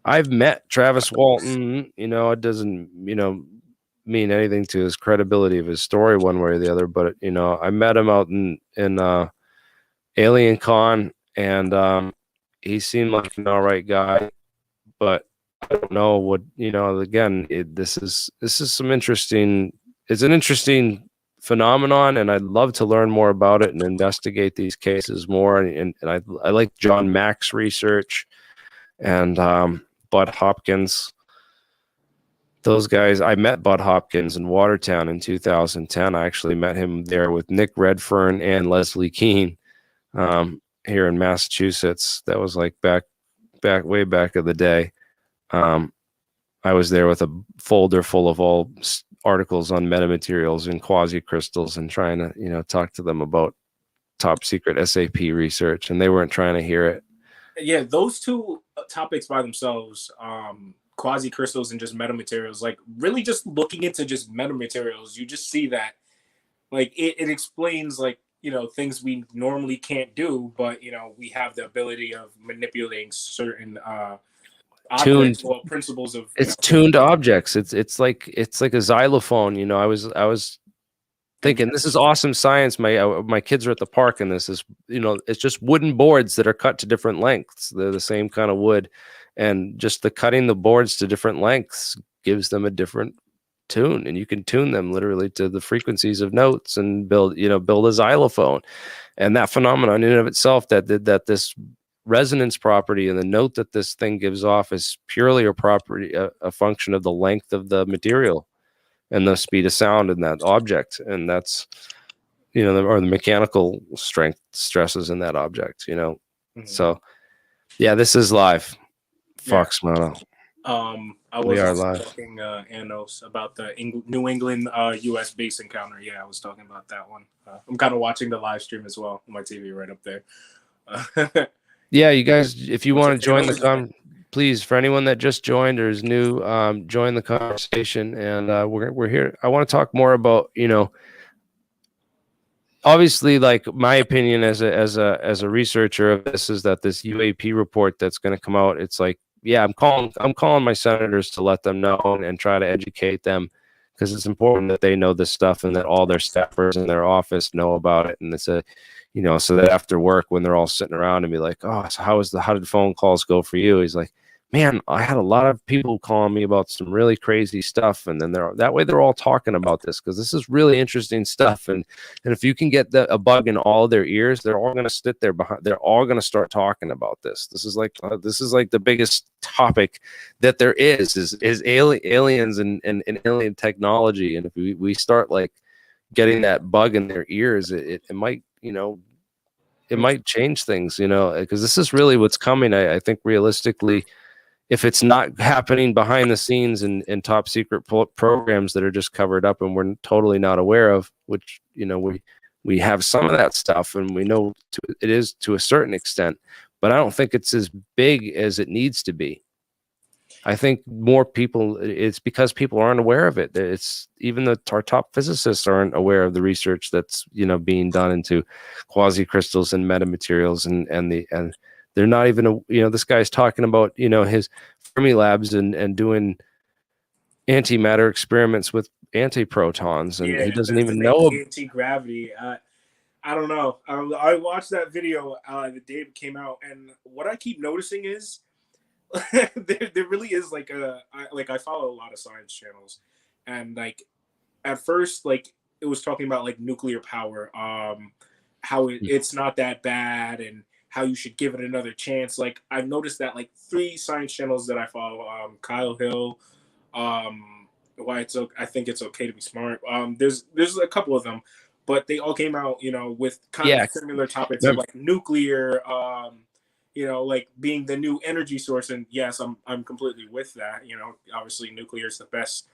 I've met Travis Walton. It doesn't mean anything to his credibility of his story one way or the other, but I met him out in Alien Con, and he seemed like an all right guy, but I don't know what again, this is some interesting. It's an interesting phenomenon, and I'd love to learn more about it and investigate these cases more. And I like John Mack's research and Bud Hopkins. those guys, I met Bud Hopkins in Watertown in 2010. I actually met him there with Nick Redfern and Leslie Keene, here in Massachusetts. That was like way back of the day. I was there with a folder full of all articles on metamaterials and quasi crystals and trying to, talk to them about top secret SAP research, and they weren't trying to hear it. Yeah, those two topics by themselves, quasi crystals and just metamaterials, like really just looking into just metamaterials, you just see that like it explains like, things we normally can't do, but we have the ability of manipulating certain objects or principles of tuned objects. It's like a xylophone. I was thinking, this is awesome science. My kids are at the park, and this is, it's just wooden boards that are cut to different lengths. They're the same kind of wood, and just the cutting the boards to different lengths gives them a different tune, and you can tune them literally to the frequencies of notes and build a xylophone. And that phenomenon in and of itself, that this resonance property and the note that this thing gives off is purely a function of the length of the material and the speed of sound in that object. And that's, or the mechanical stresses in that object, So yeah, this is live. Fox Mono. I was talking Anos about the New England US base encounter. Yeah, I was talking about that one. I'm kind of watching the live stream as well on my TV right up there. Yeah, you guys, if you want to join the please, for anyone that just joined or is new, join the conversation. And we're here. I want to talk more about, obviously, like, my opinion as a researcher of this is that this UAP report that's going to come out, it's like, yeah, I'm calling my senators to let them know and try to educate them, because it's important that they know this stuff and that all their staffers in their office know about it. And it's so that after work, when they're all sitting around and be like, oh, so how did phone calls go for you? He's like, man, I had a lot of people calling me about some really crazy stuff. And then they're all talking about this, because this is really interesting stuff. And if you can get a bug in all their ears, they're all going to sit there behind. They're all going to start talking about this. This is like the biggest topic that there is aliens and alien technology. And if we start like getting that bug in their ears, it might, it might change things, because this is really what's coming. I think realistically, if it's not happening behind the scenes in top secret programs that are just covered up and we're totally not aware of, which, we have some of that stuff, and we know it is to a certain extent, but I don't think it's as big as it needs to be. I think more people, it's because people aren't aware of it. It's even our top physicists aren't aware of the research that's, being done into quasi crystals and metamaterials, and they're not even, this guy's talking about, his Fermi labs and doing antimatter experiments with antiprotons, and he doesn't even know anti-gravity. I don't know. I watched that video the day it came out, and what I keep noticing is there really is like I follow a lot of science channels, and like at first, like it was talking about like nuclear power, how it's not that bad, and how you should give it another chance. Like I've noticed that like 3 science channels that I follow, Kyle Hill, I think it's okay to be smart. There's a couple of them, but they all came out, with kind of similar topics of like nuclear, like being the new energy source. And yes, I'm completely with that. Obviously nuclear is the best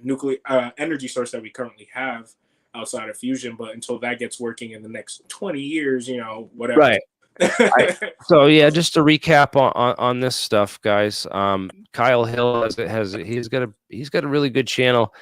nuclear energy source that we currently have outside of fusion, but until that gets working in the next 20 years, whatever. Right. So yeah, just to recap on this stuff, guys. Kyle Hill he's got a really good channel.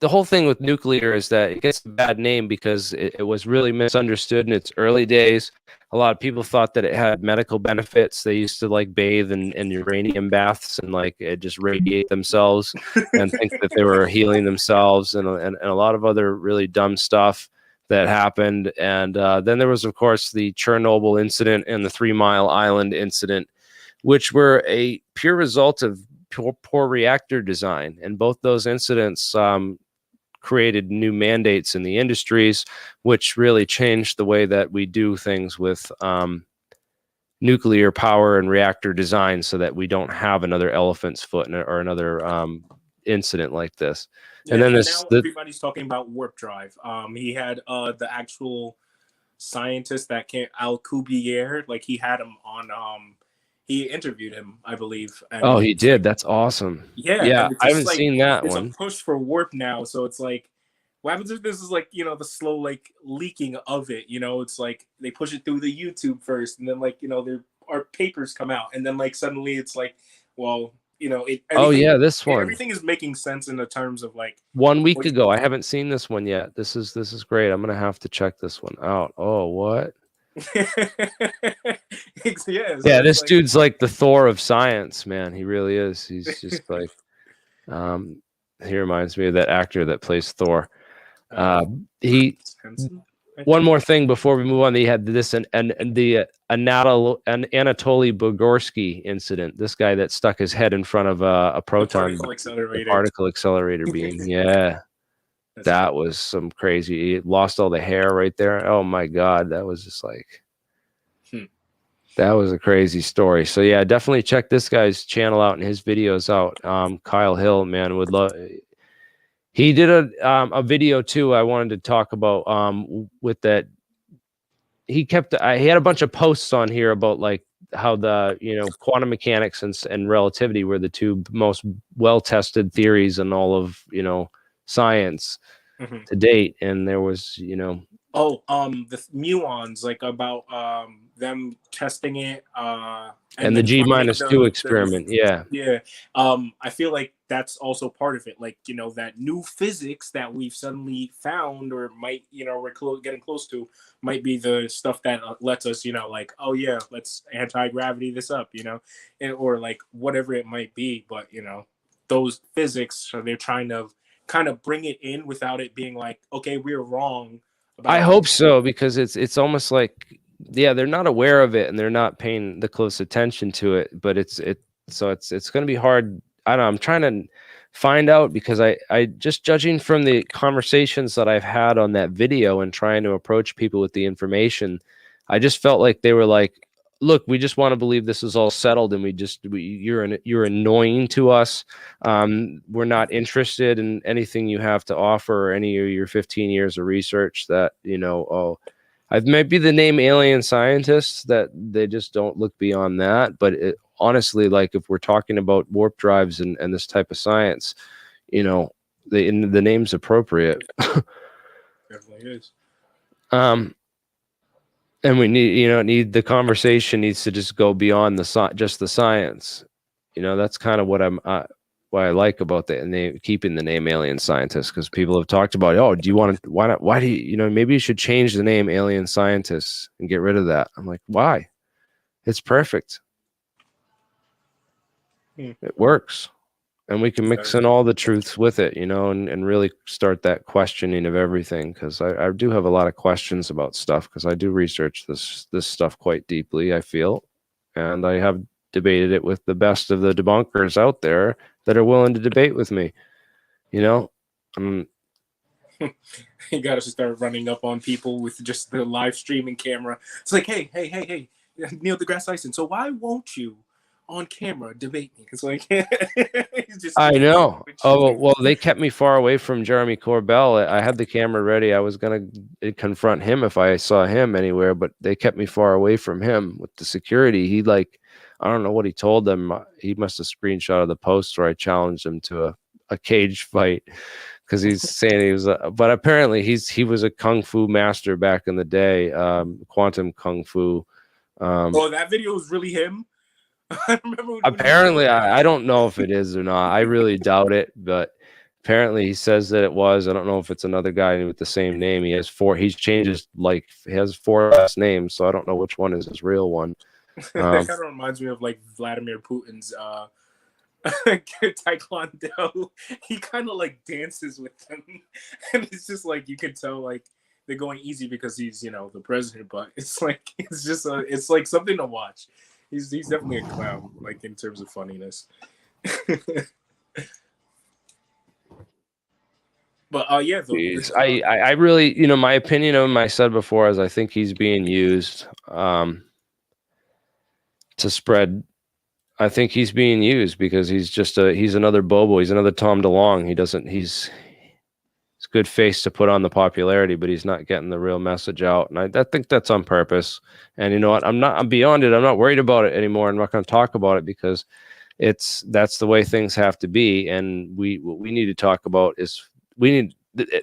The whole thing with nuclear is that it gets a bad name because it was really misunderstood in its early days. A lot of people thought that it had medical benefits. They used to like bathe in uranium baths and like just radiate themselves and think that they were healing themselves, and a lot of other really dumb stuff that happened. And then there was, of course, the Chernobyl incident and the 3 Mile Island incident, which were a pure result of poor reactor design. And both those incidents created new mandates in the industries, which really changed the way that we do things with nuclear power and reactor design so that we don't have another elephant's foot or another incident like this. Yeah, And then now everybody's talking about warp drive. He had the actual scientist that came, Alcubierre, like he had him on. He interviewed him, I believe. And oh, he did. That's awesome. Yeah, I haven't seen that it's one. a push for warp now, so it's like, what happens if this is like, you know, the slow like leaking of it? You know, it's like they push it through the YouTube first, and then like, you know, there are papers come out, and then like suddenly it's like, well, you know, oh yeah, this one. Everything is making sense in the terms of like 1 week ago. I haven't seen this one yet. This is great. I'm gonna have to check this one out. Oh, what? Yeah, this like, dude's like the Thor of science, man. He really is. He's just like, he reminds me of that actor that plays Thor. One more thing before we move on. They had this and the Anatoly Bugorsky incident. This guy that stuck his head in front of a proton particle accelerator beam. Yeah, that was some crazy. He lost all the hair right there. Oh my God, that was just like, that was a crazy story. So yeah, definitely check this guy's channel out and his videos out. Kyle Hill, man, would love. He did a video too. I wanted to talk about with that. He had a bunch of posts on here about like how the, you know, quantum mechanics and relativity were the two most well-tested theories in all of, you know, science to date. And there was, you know, the muons, like about them testing it and the G-2 experiment. Yeah. I feel like that's also part of it. Like, you know, that new physics that we've suddenly found, or might, you know, we're getting close to, might be the stuff that lets us, you know, like, oh yeah, let's anti-gravity this up, you know, or like whatever it might be. But, you know, those physics, so they're trying to kind of bring it in without it being like, okay, we're wrong. I hope so, because it's almost like, yeah, they're not aware of it and they're not paying the close attention to it, but it's going to be hard. I don't know. I'm trying to find out, because I just judging from the conversations that I've had on that video and trying to approach people with the information, I just felt like they were like, look, we just want to believe this is all settled, and you're annoying to us. We're not interested in anything you have to offer, or any of your 15 years of research that, you know, I've maybe the name alien scientists, that they just don't look beyond that. But honestly, like if we're talking about warp drives and this type of science, you know, the name's appropriate. Definitely is. And we need the conversation needs to just go beyond just the science. You know, that's kind of what I like about keeping the name alien scientists, because people have talked about, oh, do you want to, why do you know, maybe you should change the name alien scientists and get rid of that. I'm like, why? It's perfect. It works. And we can mix in all the truths with it, you know, and really start that questioning of everything. Because I do have a lot of questions about stuff, because I do research this stuff quite deeply, I feel. And I have debated it with the best of the debunkers out there that are willing to debate with me, you know. You gotta start running up on people with just the live streaming camera. It's like, hey, Neil deGrasse Tyson, so why won't you on camera debate me? It's like, I know. Oh well, they kept me far away from Jeremy Corbell. I had the camera ready. I was gonna confront him if I saw him anywhere, but they kept me far away from him with the security. He I don't know what he told them. He must have screenshotted the post where I challenged him to a cage fight, because he's saying he was. But apparently he was a kung fu master back in the day, quantum kung fu. That video was really him. I remember. Apparently, I don't know if it is or not. I really doubt it, but apparently he says that it was. I don't know if it's another guy with the same name. He has he has 4 last names, so I don't know which one is his real one. That kind of reminds me of like Vladimir Putin's taekwondo. He kind of like dances with them, and it's just like you can tell like they're going easy because he's, you know, the president. But it's like it's like something to watch. He's definitely a clown, like in terms of funniness. But yeah, I really, you know, my opinion of him, I said before, is I think he's being used. to spread. I think he's being used because he's another Bobo. He's another Tom DeLonge. He's good face to put on the popularity, but he's not getting the real message out. And I think that's on purpose. And you know what? I'm beyond it. I'm not worried about it anymore. I'm not going to talk about it because that's the way things have to be. And what we need to talk about is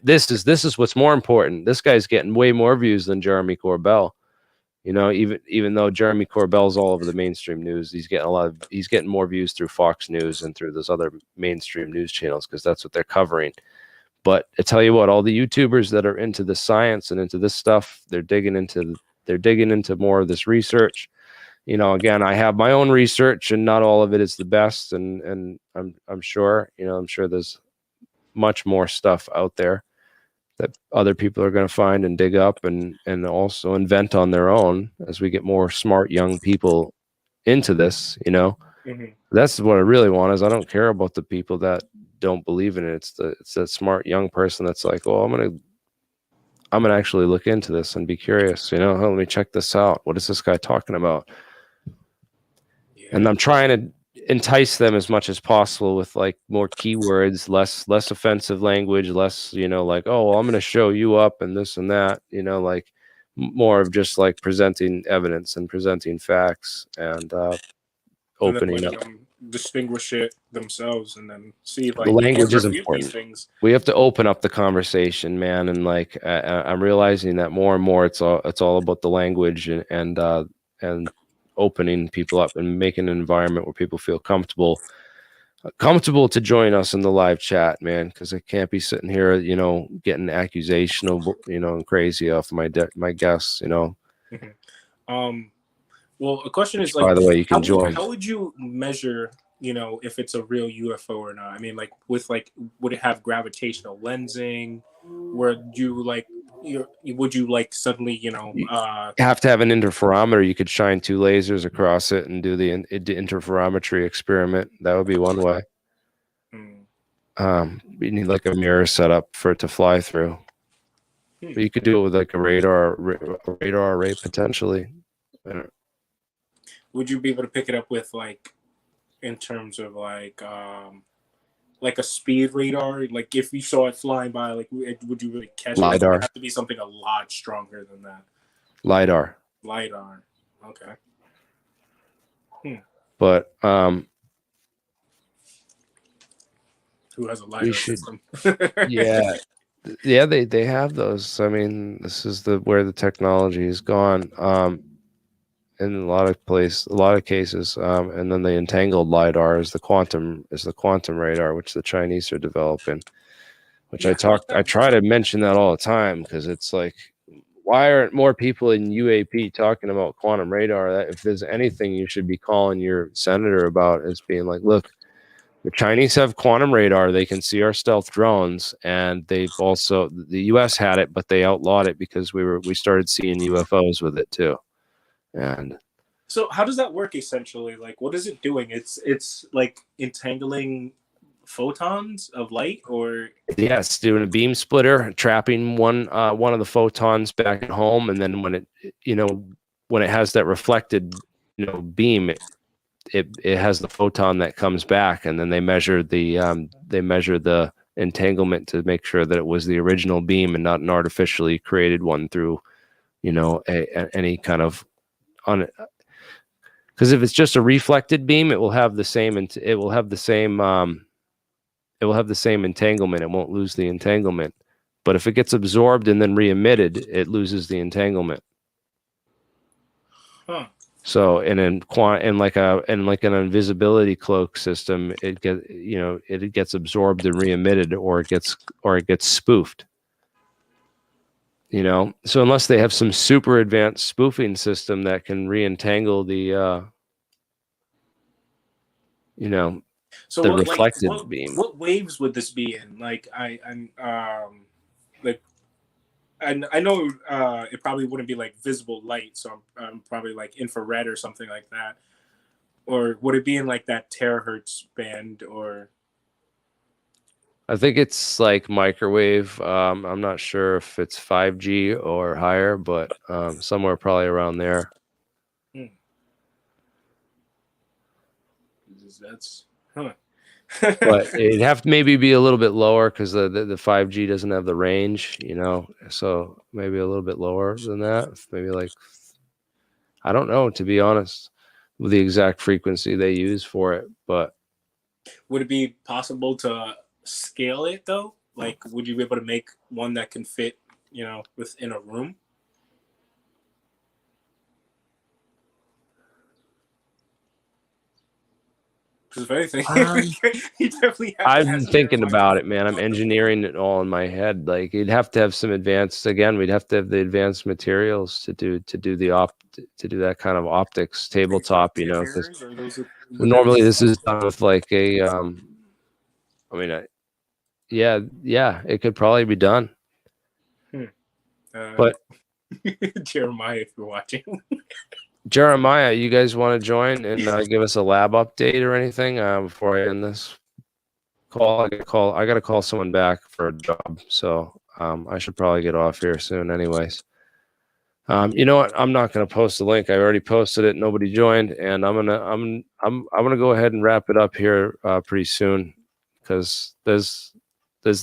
this is what's more important. This guy's getting way more views than Jeremy Corbell. You know, even though Jeremy Corbell's all over the mainstream news, he's getting more views through Fox News and through those other mainstream news channels because that's what they're covering. But I tell you what, all the YouTubers that are into the science and into this stuff, they're digging into more of this research. You know, again, I have my own research, and not all of it is the best. And I'm sure, I'm sure there's much more stuff out there that other people are going to find and dig up and also invent on their own as we get more smart young people into this. That's what I really want. Is I don't care about the people that don't believe in it. It's that smart young person that's like, oh, I'm gonna actually look into this and be curious. Oh, let me check this out. What is this guy talking about? Yeah. And I'm trying to entice them as much as possible with like more keywords, less offensive language, less like, oh, well, I'm gonna show you up and this and that. Like more of just like presenting evidence and presenting facts and opening up. Distinguish it themselves and then see if like the language is important. Things. We have to open up the conversation, man, and like I'm realizing that more and more it's all about the language and opening people up and making an environment where people feel comfortable to join us in the live chat, man, because I can't be sitting here getting accusational and crazy off my guests. Well, a question is like, by the way, you can join. How would you measure, if it's a real UFO or not? I mean, like with like, would it have gravitational lensing? Would you like suddenly, you have to have an interferometer. You could shine two lasers across it and do the interferometry experiment. That would be one way. You need like a mirror set up for it to fly through. But you could do it with like a radar array potentially. Would you be able to pick it up with like, in terms of like a speed radar? Like if you saw it flying by, like would you really catch LiDAR. It? It would have to be something a lot stronger than that. LiDAR. Okay. But who has a LiDAR system? yeah, they have those. I mean, this is where the technology has gone. In a lot of cases, and then the entangled LiDAR is the quantum radar, which the Chinese are developing. Which I try to mention that all the time because it's like, why aren't more people in UAP talking about quantum radar? That if there's anything you should be calling your senator about is being like, look, the Chinese have quantum radar. They can see our stealth drones, and they've also the U.S. had it, but they outlawed it because we started seeing UFOs with it too. And so how does that work essentially? Like, what is it doing? It's like entangling photons of light, or yes, doing a beam splitter, trapping one of the photons back at home, and then when it has that reflected beam, it has the photon that comes back, and then they measure the entanglement to make sure that it was the original beam and not an artificially created one through any kind of on it, because if it's just a reflected beam, it will have the same entanglement. It won't lose the entanglement. But if it gets absorbed and then re-emitted, it loses the entanglement. So in like an invisibility cloak system, it gets absorbed and re-emitted, or it gets spoofed. So unless they have some super advanced spoofing system that can re-entangle the so the reflected beam. What waves would this be in? Like I know it probably wouldn't be like visible light, so I'm probably like infrared or something like that. Or would it be in like that terahertz band, or? I think it's like microwave. I'm not sure if it's 5G or higher, but somewhere probably around there. That's huh. But it'd have to maybe be a little bit lower because the 5G doesn't have the range, you know. So maybe a little bit lower than that. Maybe like, I don't know, to be honest, with the exact frequency they use for it. But Would it be possible to scale it though? Like, would you be able to make one that can fit, you know, within a room? Because if anything, you definitely have to I'm ask thinking Jeremiah about it, man. I'm engineering it all in my head. Like, you'd have to have some advanced. Again, we'd have to have the advanced materials to do that kind of optics tabletop. You know, because Mirrors, or those normally this is done with like a. I mean, yeah, it could probably be done. But Jeremiah, if you're watching. Jeremiah, you guys want to join and give us a lab update or anything before I end this call? I got to call someone back for a job, so I should probably get off here soon. Anyways, you know what? I'm not going to post the link. I already posted it. Nobody joined, and I'm gonna go ahead and wrap it up here pretty soon because there's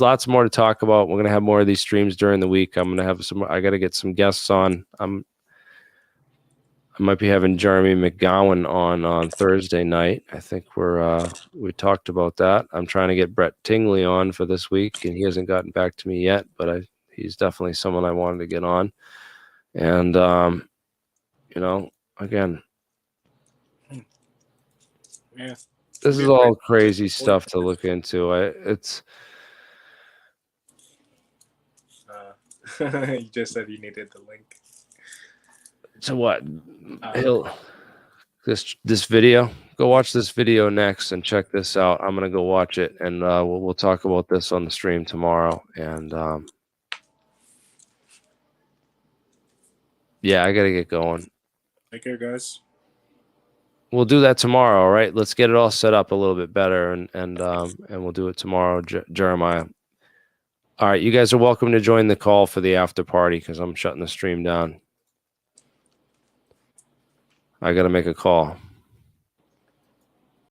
lots more to talk about. We're gonna have more of these streams during the week. I got to get some guests on. I might be having Jeremy McGowan on Thursday night. I think we talked about that. I'm trying to get Brett Tingley on for this week, and he hasn't gotten back to me yet, but he's definitely someone I wanted to get on. And you know, again, Yeah, this is all crazy stuff to look into. You just said you needed the link. So what? This video. Go watch this video next and check this out. I'm gonna go watch it, and we'll talk about this on the stream tomorrow. And yeah, I gotta get going. Take care, guys. We'll do that tomorrow. All right, let's get it all set up a little bit better, and we'll do it tomorrow, Jeremiah. All right, you guys are welcome to join the call for the after party because I'm shutting the stream down. I got to make a call.